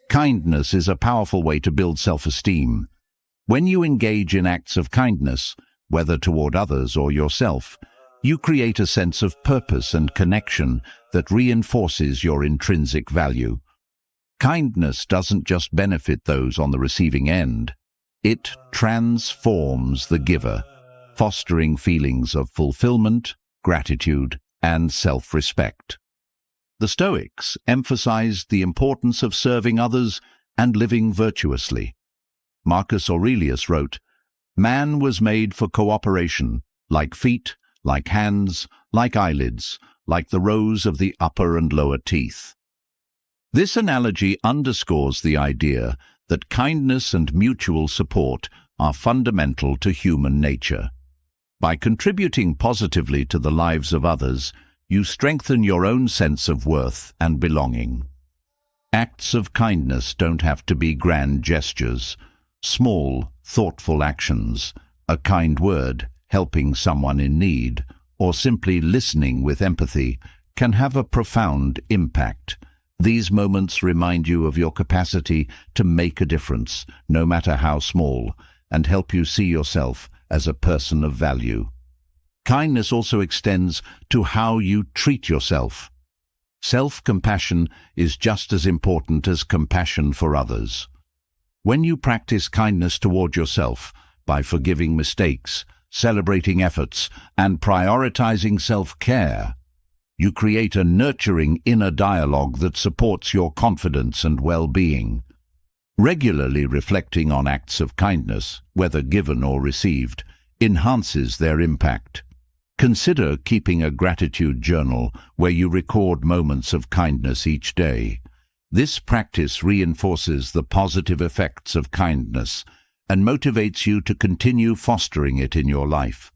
Kindness is a powerful way to build self-esteem. When you engage in acts of kindness, whether toward others or yourself, you create a sense of purpose and connection that reinforces your intrinsic value. Kindness doesn't just benefit those on the receiving end. It transforms the giver, fostering feelings of fulfillment, gratitude, and self-respect. The Stoics emphasized the importance of serving others and living virtuously. Marcus Aurelius wrote, "Man was made for cooperation, like feet, like hands, like eyelids, like the rows of the upper and lower teeth." This analogy underscores the idea that kindness and mutual support are fundamental to human nature. By contributing positively to the lives of others, you strengthen your own sense of worth and belonging. Acts of kindness don't have to be grand gestures. Small, thoughtful actions, a kind word, helping someone in need, or simply listening with empathy, can have a profound impact. These moments remind you of your capacity to make a difference, no matter how small, and help you see yourself as a person of value. Kindness also extends to how you treat yourself. Self-compassion is just as important as compassion for others. When you practice kindness toward yourself by forgiving mistakes, celebrating efforts, and prioritizing self-care, you create a nurturing inner dialogue that supports your confidence and well-being. Regularly reflecting on acts of kindness, whether given or received, enhances their impact. Consider keeping a gratitude journal where you record moments of kindness each day. This practice reinforces the positive effects of kindness and motivates you to continue fostering it in your life.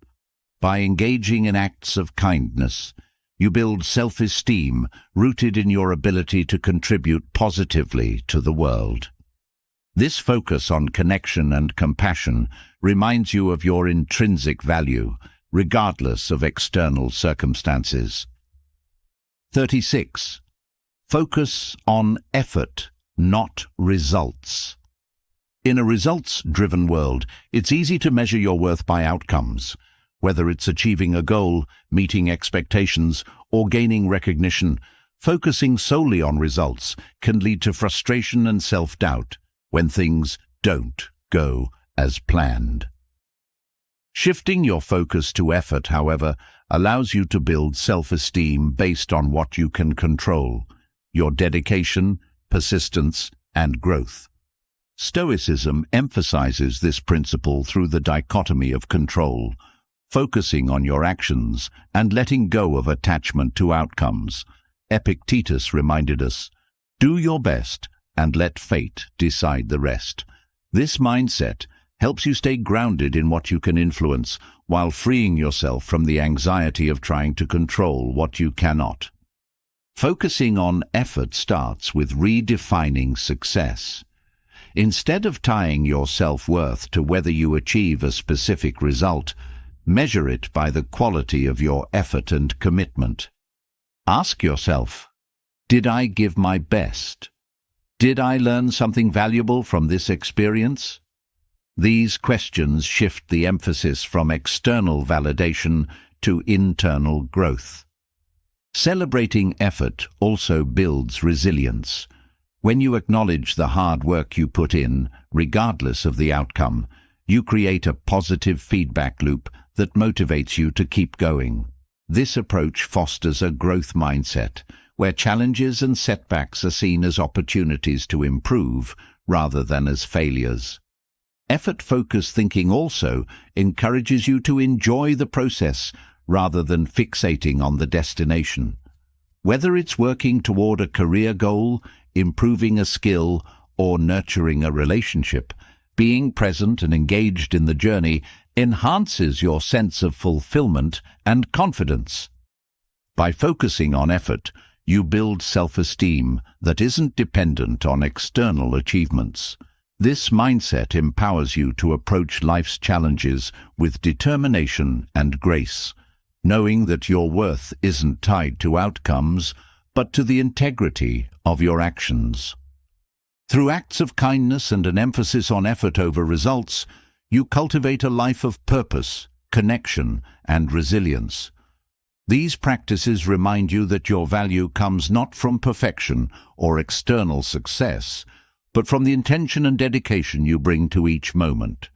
By engaging in acts of kindness, you build self-esteem rooted in your ability to contribute positively to the world. This focus on connection and compassion reminds you of your intrinsic value, regardless of external circumstances. 36. Focus on effort, not results. In a results-driven world, it's easy to measure your worth by outcomes. Whether it's achieving a goal, meeting expectations, or gaining recognition, focusing solely on results can lead to frustration and self-doubt when things don't go as planned. Shifting your focus to effort, however, allows you to build self-esteem based on what you can control: your dedication, persistence, and growth. Stoicism emphasizes this principle through the dichotomy of control, focusing on your actions and letting go of attachment to outcomes. Epictetus reminded us, "Do your best and let fate decide the rest." This mindset helps you stay grounded in what you can influence while freeing yourself from the anxiety of trying to control what you cannot. Focusing on effort starts with redefining success. Instead of tying your self-worth to whether you achieve a specific result, measure it by the quality of your effort and commitment. Ask yourself, did I give my best? Did I learn something valuable from this experience? These questions shift the emphasis from external validation to internal growth. Celebrating effort also builds resilience. When you acknowledge the hard work you put in, regardless of the outcome, you create a positive feedback loop that motivates you to keep going. This approach fosters a growth mindset, where challenges and setbacks are seen as opportunities to improve rather than as failures. Effort-focused thinking also encourages you to enjoy the process rather than fixating on the destination. Whether it's working toward a career goal, improving a skill, or nurturing a relationship, being present and engaged in the journey enhances your sense of fulfillment and confidence. By focusing on effort, you build self-esteem that isn't dependent on external achievements. This mindset empowers you to approach life's challenges with determination and grace, knowing that your worth isn't tied to outcomes, but to the integrity of your actions. Through acts of kindness and an emphasis on effort over results, you cultivate a life of purpose, connection, and resilience. These practices remind you that your value comes not from perfection or external success, but from the intention and dedication you bring to each moment.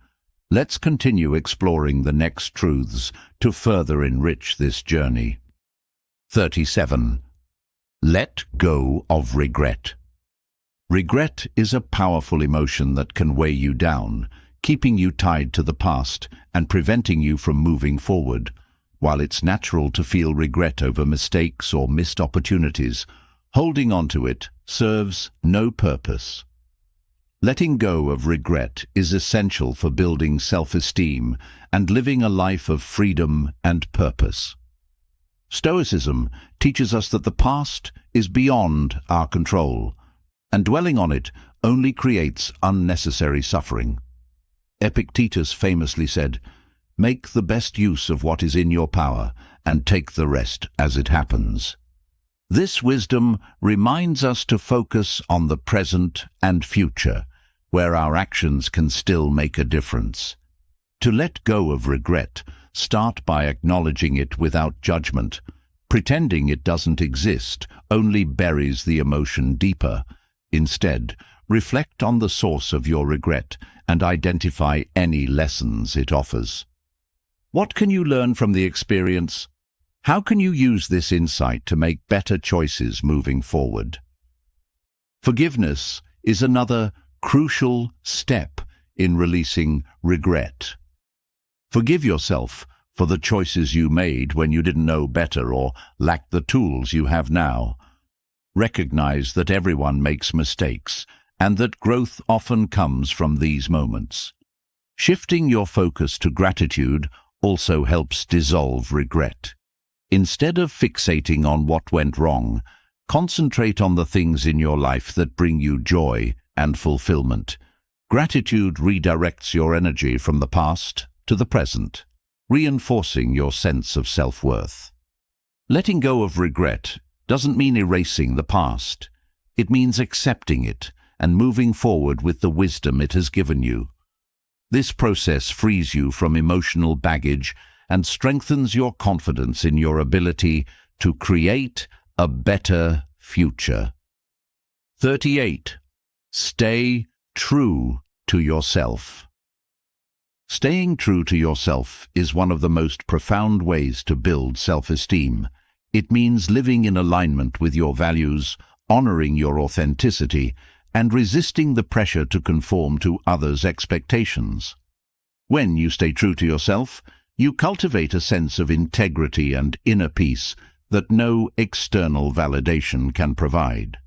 Let's continue exploring the next truths to further enrich this journey. 37. Let go of regret. Regret is a powerful emotion that can weigh you down, keeping you tied to the past and preventing you from moving forward. While it's natural to feel regret over mistakes or missed opportunities, holding on to it serves no purpose. Letting go of regret is essential for building self-esteem and living a life of freedom and purpose. Stoicism teaches us that the past is beyond our control, and dwelling on it only creates unnecessary suffering. Epictetus famously said, "Make the best use of what is in your power, and take the rest as it happens." This wisdom reminds us to focus on the present and future, where our actions can still make a difference. To let go of regret, start by acknowledging it without judgment. Pretending it doesn't exist only buries the emotion deeper. Instead, reflect on the source of your regret and identify any lessons it offers. What can you learn from the experience? How can you use this insight to make better choices moving forward? Forgiveness is another crucial step in releasing regret. Forgive yourself for the choices you made when you didn't know better or lacked the tools you have now. Recognize that everyone makes mistakes and that growth often comes from these moments. Shifting your focus to gratitude also helps dissolve regret. Instead of fixating on what went wrong, concentrate on the things in your life that bring you joy and fulfillment. Gratitude redirects your energy from the past to the present, reinforcing your sense of self-worth. Letting go of regret doesn't mean erasing the past. It means accepting it and moving forward with the wisdom it has given you. This process frees you from emotional baggage and strengthens your confidence in your ability to create a better future. 38. Stay true to yourself. Staying true to yourself is one of the most profound ways to build self-esteem. It means living in alignment with your values, honoring your authenticity, and resisting the pressure to conform to others' expectations. When you stay true to yourself, you cultivate a sense of integrity and inner peace that no external validation can provide.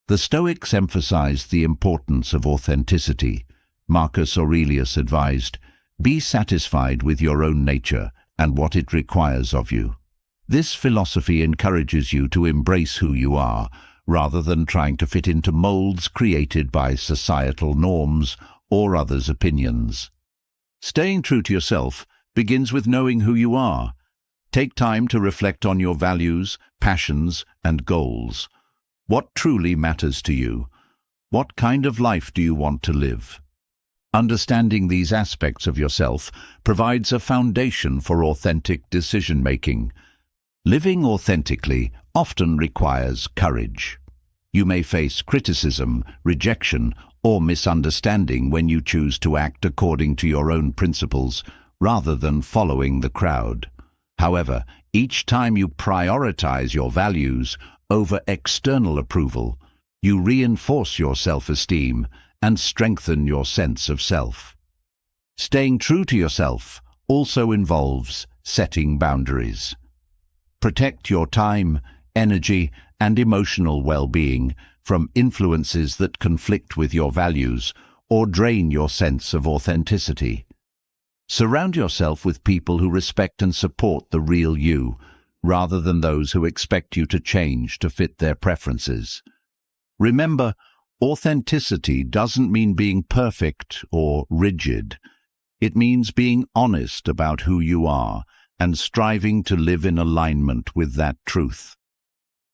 The Stoics emphasized the importance of authenticity. Marcus Aurelius advised, "Be satisfied with your own nature and what it requires of you." This philosophy encourages you to embrace who you are, rather than trying to fit into molds created by societal norms or others' opinions. Staying true to yourself begins with knowing who you are. Take time to reflect on your values, passions, and goals. What truly matters to you? What kind of life do you want to live? Understanding these aspects of yourself provides a foundation for authentic decision-making. Living authentically often requires courage. You may face criticism, rejection, or misunderstanding when you choose to act according to your own principles rather than following the crowd. However, each time you prioritize your values over external approval, you reinforce your self-esteem and strengthen your sense of self. Staying true to yourself also involves setting boundaries. Protect your time, energy, and emotional well-being from influences that conflict with your values or drain your sense of authenticity. Surround yourself with people who respect and support the real you, rather than those who expect you to change to fit their preferences. Remember, authenticity doesn't mean being perfect or rigid. It means being honest about who you are and striving to live in alignment with that truth.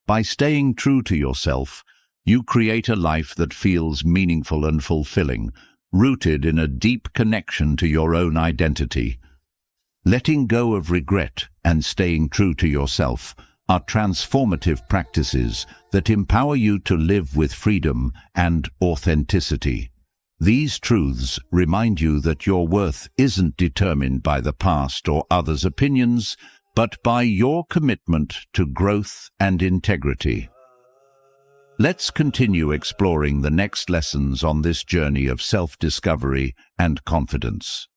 By staying true to yourself, You create a life that feels meaningful and fulfilling, rooted in a deep connection to your own identity. Letting go of regret and staying true to yourself are transformative practices that empower you to live with freedom and authenticity. These truths remind you that your worth isn't determined by the past or others' opinions, but by your commitment to growth and integrity. Let's continue exploring the next lessons on this journey of self-discovery and confidence.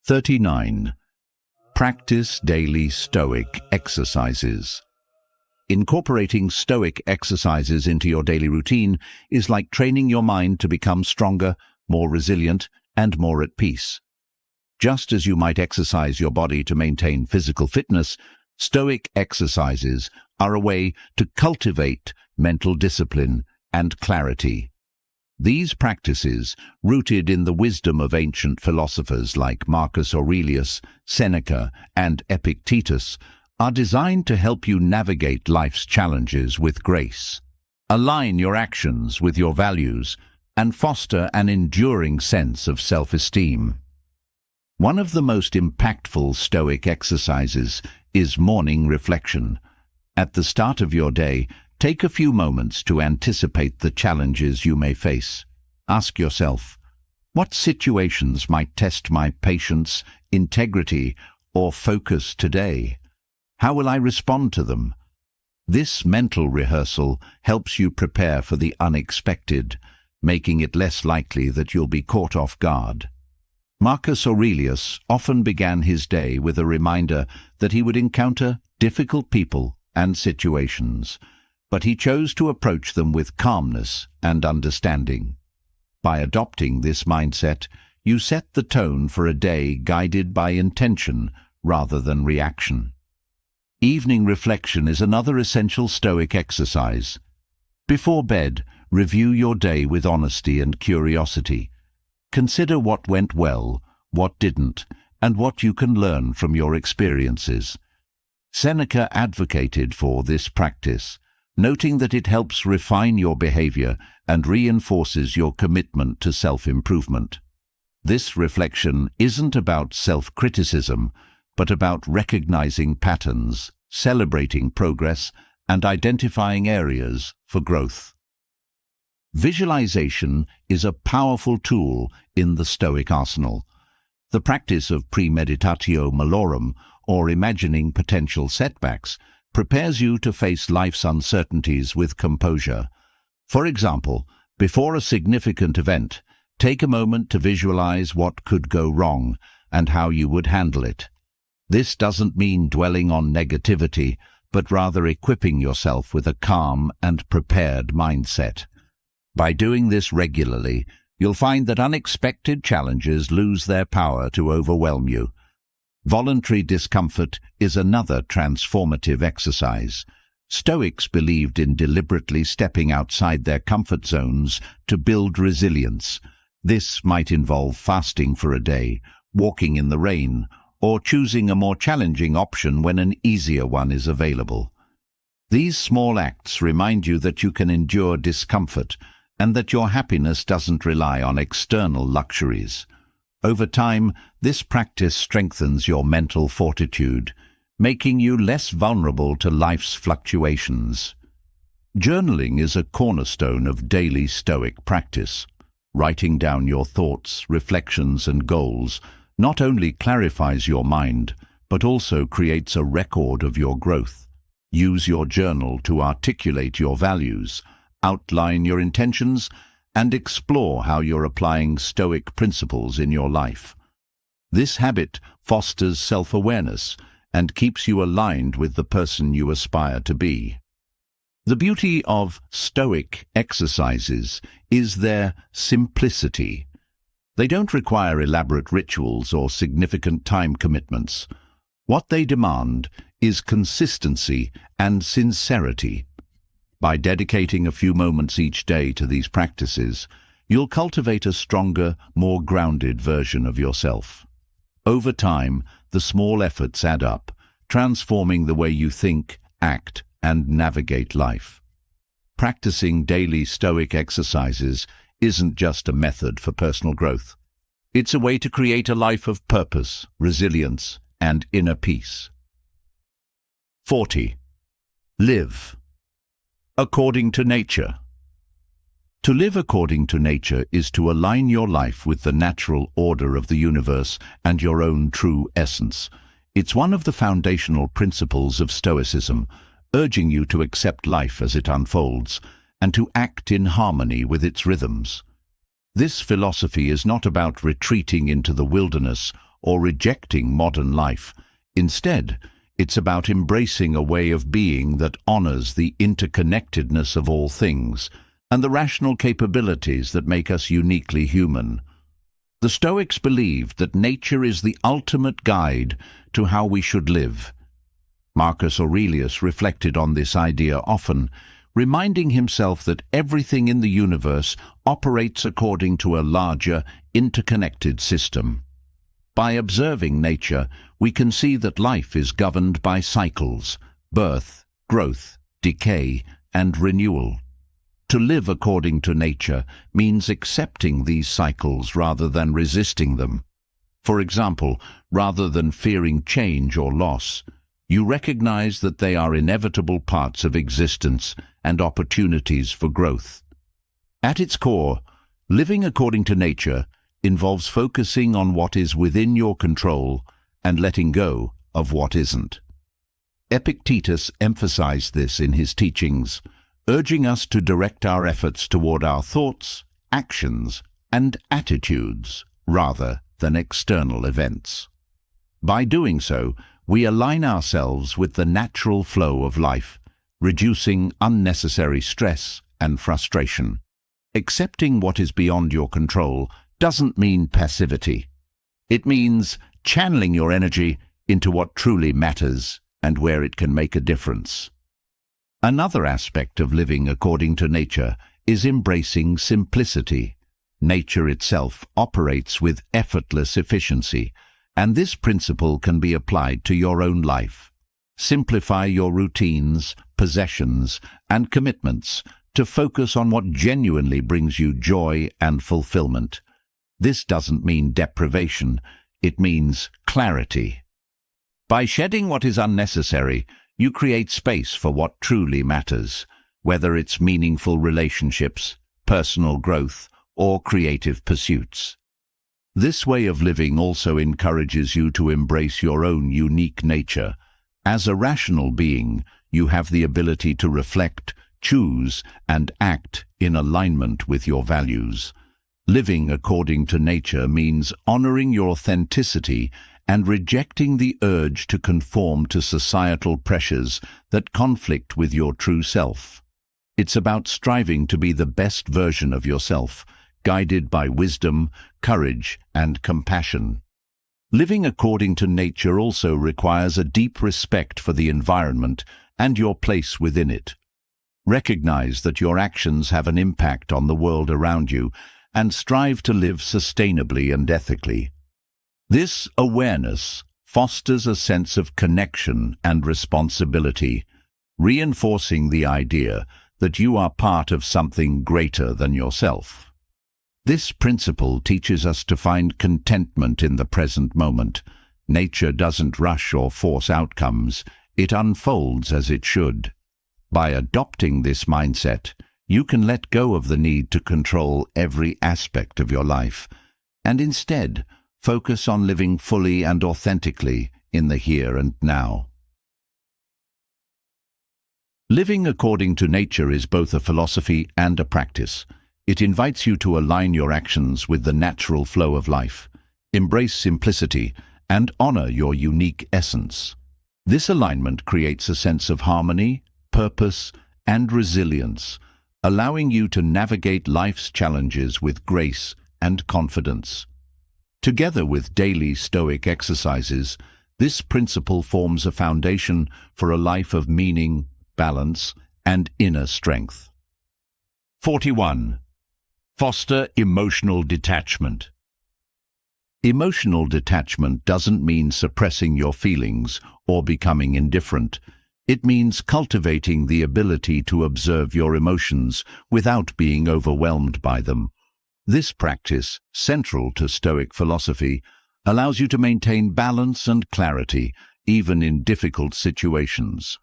39. Practice daily Stoic exercises. Incorporating Stoic exercises into your daily routine is like training your mind to become stronger, more resilient, and more at peace. Just as you might exercise your body to maintain physical fitness, Stoic exercises are a way to cultivate mental discipline and clarity. These practices, rooted in the wisdom of ancient philosophers like Marcus Aurelius, Seneca, and Epictetus, are designed to help you navigate life's challenges with grace. Align your actions with your values and foster an enduring sense of self-esteem. One of the most impactful Stoic exercises is morning reflection. At the start of your day, take a few moments to anticipate the challenges you may face. Ask yourself, what situations might test my patience, integrity, or focus today? How will I respond to them? This mental rehearsal helps you prepare for the unexpected, making it less likely that you'll be caught off guard. Marcus Aurelius often began his day with a reminder that he would encounter difficult people and situations, but he chose to approach them with calmness and understanding. By adopting this mindset, you set the tone for a day guided by intention rather than reaction. Evening reflection is another essential Stoic exercise. Before bed, review your day with honesty and curiosity. Consider what went well, what didn't, and what you can learn from your experiences. Seneca advocated for this practice, noting that it helps refine your behavior and reinforces your commitment to self-improvement. This reflection isn't about self-criticism, but about recognizing patterns, celebrating progress, and identifying areas for growth. Visualization is a powerful tool in the Stoic arsenal. The practice of premeditatio malorum, or imagining potential setbacks, prepares you to face life's uncertainties with composure. For example, before a significant event, take a moment to visualize what could go wrong and how you would handle it. This doesn't mean dwelling on negativity, but rather equipping yourself with a calm and prepared mindset. By doing this regularly, you'll find that unexpected challenges lose their power to overwhelm you. Voluntary discomfort is another transformative exercise. Stoics believed in deliberately stepping outside their comfort zones to build resilience. This might involve fasting for a day, walking in the rain, or choosing a more challenging option when an easier one is available. These small acts remind you that you can endure discomfort and that your happiness doesn't rely on external luxuries. Over time, this practice strengthens your mental fortitude, making you less vulnerable to life's fluctuations. Journaling is a cornerstone of daily Stoic practice. Writing down your thoughts, reflections, and goals not only clarifies your mind, but also creates a record of your growth. Use your journal to articulate your values, outline your intentions, and explore how you're applying Stoic principles in your life. This habit fosters self-awareness and keeps you aligned with the person you aspire to be. The beauty of Stoic exercises is their simplicity. They don't require elaborate rituals or significant time commitments. What they demand is consistency and sincerity. By dedicating a few moments each day to these practices, you'll cultivate a stronger, more grounded version of yourself. Over time, the small efforts add up, transforming the way you think, act, and navigate life. practicing daily Stoic exercises isn't just a method for personal growth. It's a way to create a life of purpose, resilience, and inner peace. 40. Live according to nature. To live according to nature is to align your life with the natural order of the universe and your own true essence. It's one of the foundational principles of Stoicism, urging you to accept life as it unfolds and to act in harmony with its rhythms. This philosophy is not about retreating into the wilderness or rejecting modern life. Instead, it's about embracing a way of being that honors the interconnectedness of all things and the rational capabilities that make us uniquely human. The Stoics believed that nature is the ultimate guide to how we should live. Marcus Aurelius reflected on this idea often, reminding himself that everything in the universe operates according to a larger, interconnected system. By observing nature, we can see that life is governed by cycles: birth, growth, decay, and renewal. To live according to nature means accepting these cycles rather than resisting them. For example, rather than fearing change or loss, you recognize that they are inevitable parts of existence and opportunities for growth. At its core, living according to nature involves focusing on what is within your control and letting go of what isn't. Epictetus emphasized this in his teachings, urging us to direct our efforts toward our thoughts, actions, and attitudes rather than external events. By doing so, we align ourselves with the natural flow of life, reducing unnecessary stress and frustration. Accepting what is beyond your control doesn't mean passivity. It means channeling your energy into what truly matters and where it can make a difference. Another aspect of living according to nature is embracing simplicity. Nature itself operates with effortless efficiency, and this principle can be applied to your own life. Simplify your routines, possessions, and commitments to focus on what genuinely brings you joy and fulfillment. This doesn't mean deprivation, it means clarity. By shedding what is unnecessary, you create space for what truly matters, whether it's meaningful relationships, personal growth, or creative pursuits. This way of living also encourages you to embrace your own unique nature. As a rational being, you have the ability to reflect, choose, and act in alignment with your values. Living according to nature means honoring your authenticity and rejecting the urge to conform to societal pressures that conflict with your true self. It's about striving to be the best version of yourself, guided by wisdom, courage, and compassion. Living according to nature also requires a deep respect for the environment and your place within it. Recognize that your actions have an impact on the world around you and strive to live sustainably and ethically. This awareness fosters a sense of connection and responsibility, reinforcing the idea that you are part of something greater than yourself. This principle teaches us to find contentment in the present moment. Nature doesn't rush or force outcomes, it unfolds as it should. By adopting this mindset, you can let go of the need to control every aspect of your life, and instead focus on living fully and authentically in the here and now. Living according to nature is both a philosophy and a practice. It invites you to align your actions with the natural flow of life, embrace simplicity, and honor your unique essence. This alignment creates a sense of harmony, purpose, and resilience, allowing you to navigate life's challenges with grace and confidence. Together with daily Stoic exercises, this principle forms a foundation for a life of meaning, balance, and inner strength. 41. Foster emotional detachment. Emotional detachment doesn't mean suppressing your feelings or becoming indifferent. It means cultivating the ability to observe your emotions without being overwhelmed by them. This practice, central to Stoic philosophy, allows you to maintain balance and clarity even in difficult situations.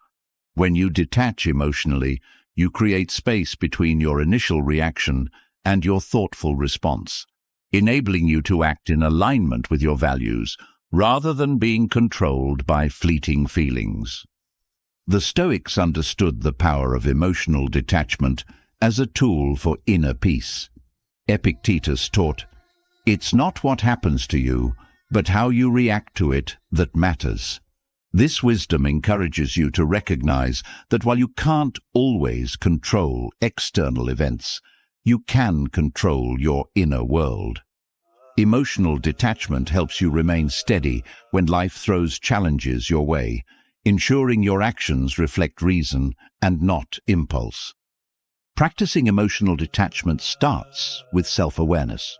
When you detach emotionally, you create space between your initial reaction and your thoughtful response, enabling you to act in alignment with your values rather than being controlled by fleeting feelings. The Stoics understood the power of emotional detachment as a tool for inner peace. Epictetus taught, "It's not what happens to you, but how you react to it that matters." This wisdom encourages you to recognize that while you can't always control external events, you can control your inner world. Emotional detachment helps you remain steady when life throws challenges your way, ensuring your actions reflect reason and not impulse. Practicing emotional detachment starts with self-awareness.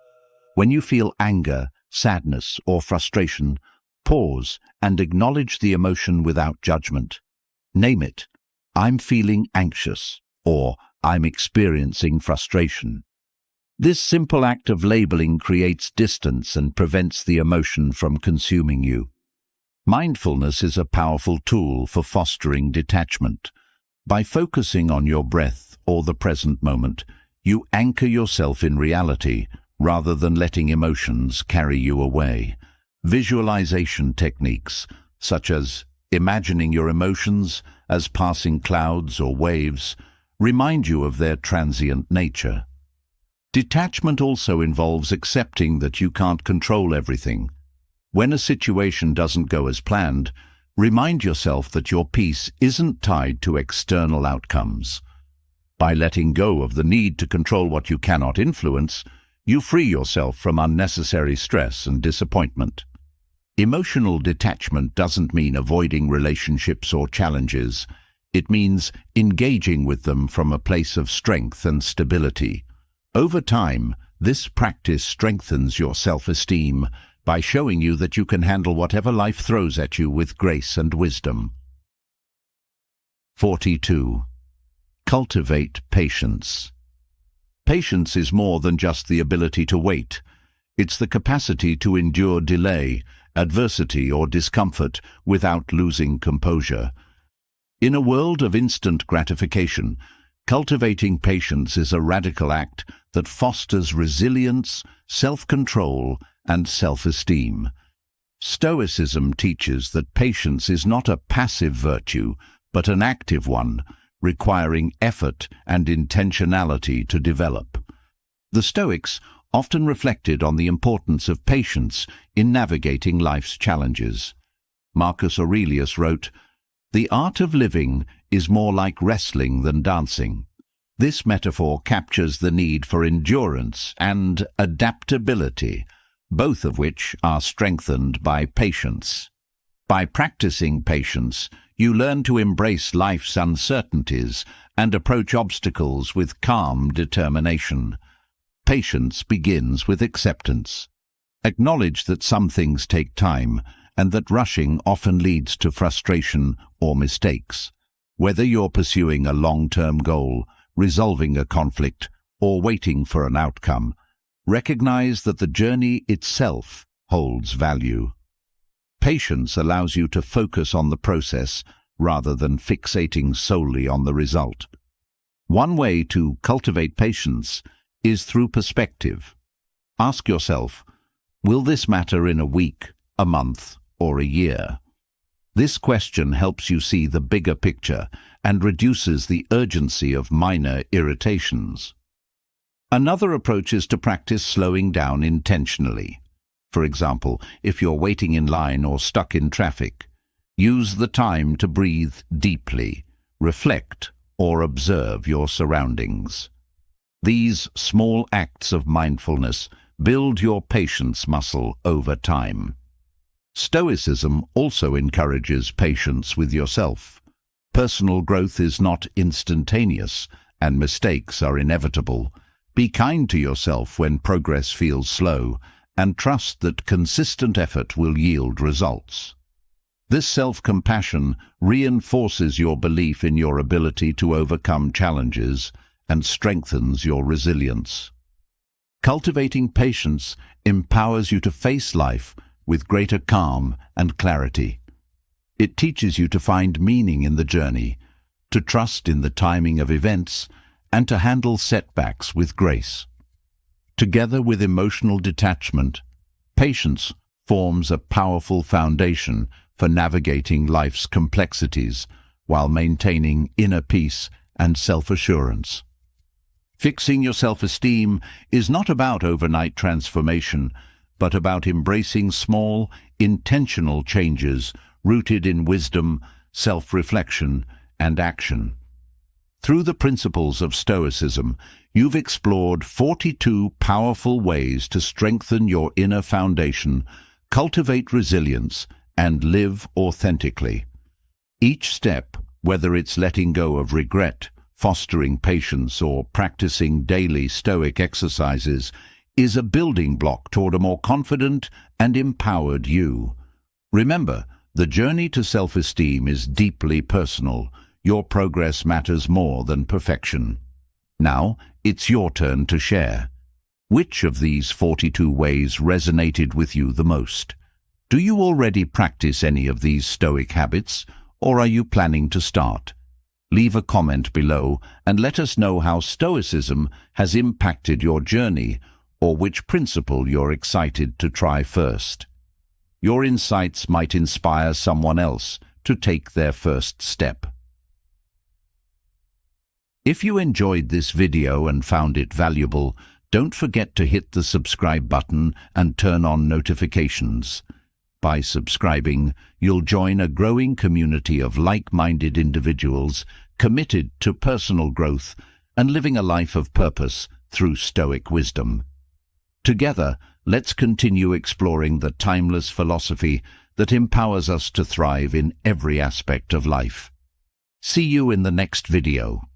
When you feel anger, sadness, or frustration, pause and acknowledge the emotion without judgment. Name it, "I'm feeling anxious," or "I'm experiencing frustration." This simple act of labeling creates distance and prevents the emotion from consuming you. Mindfulness is a powerful tool for fostering detachment. By focusing on your breath or the present moment, you anchor yourself in reality rather than letting emotions carry you away. Visualization techniques, such as imagining your emotions as passing clouds or waves, remind you of their transient nature. Detachment also involves accepting that you can't control everything. When a situation doesn't go as planned, remind yourself that your peace isn't tied to external outcomes. By letting go of the need to control what you cannot influence, you free yourself from unnecessary stress and disappointment. Emotional detachment doesn't mean avoiding relationships or challenges. It means engaging with them from a place of strength and stability. Over time, this practice strengthens your self-esteem by showing you that you can handle whatever life throws at you with grace and wisdom. 42. Cultivate patience. Patience is more than just the ability to wait. It's the capacity to endure delay, adversity, or discomfort without losing composure. In a world of instant gratification, cultivating patience is a radical act that fosters resilience, self-control, and self-esteem. Stoicism teaches that patience is not a passive virtue, but an active one, requiring effort and intentionality to develop. The Stoics often reflected on the importance of patience in navigating life's challenges. Marcus Aurelius wrote, "The art of living is more like wrestling than dancing." This metaphor captures the need for endurance and adaptability, both of which are strengthened by patience. By practicing patience, you learn to embrace life's uncertainties and approach obstacles with calm determination. Patience begins with acceptance. Acknowledge that some things take time and that rushing often leads to frustration or mistakes. Whether you're pursuing a long-term goal, resolving a conflict, or waiting for an outcome, recognize that the journey itself holds value. Patience allows you to focus on the process rather than fixating solely on the result. One way to cultivate patience is through perspective. Ask yourself, will this matter in a week, a month, or a year? This question helps you see the bigger picture and reduces the urgency of minor irritations. Another approach is to practice slowing down intentionally. For example, if you're waiting in line or stuck in traffic, use the time to breathe deeply, reflect, or observe your surroundings. These small acts of mindfulness build your patience muscle over time. Stoicism also encourages patience with yourself. Personal growth is not instantaneous, and mistakes are inevitable. Be kind to yourself when progress feels slow, and trust that consistent effort will yield results. This self-compassion reinforces your belief in your ability to overcome challenges and strengthens your resilience. Cultivating patience empowers you to face life with greater calm and clarity. It teaches you to find meaning in the journey, to trust in the timing of events, and to handle setbacks with grace. Together with emotional detachment, patience forms a powerful foundation for navigating life's complexities while maintaining inner peace and self-assurance. Fixing your self-esteem is not about overnight transformation, but about embracing small, intentional changes rooted in wisdom, self-reflection, and action. Through the principles of Stoicism, you've explored 42 powerful ways to strengthen your inner foundation, cultivate resilience, and live authentically. Each step, whether it's letting go of regret, fostering patience, or practicing daily Stoic exercises, is a building block toward a more confident and empowered you. Remember, the journey to self-esteem is deeply personal. Your progress matters more than perfection. Now, it's your turn to share. Which of these 42 ways resonated with you the most? Do you already practice any of these Stoic habits, or are you planning to start? Leave a comment below and let us know how Stoicism has impacted your journey, or which principle you're excited to try first. Your insights might inspire someone else to take their first step. If you enjoyed this video and found it valuable, don't forget to hit the subscribe button and turn on notifications. By subscribing, you'll join a growing community of like-minded individuals committed to personal growth and living a life of purpose through Stoic wisdom. Together, let's continue exploring the timeless philosophy that empowers us to thrive in every aspect of life. See you in the next video.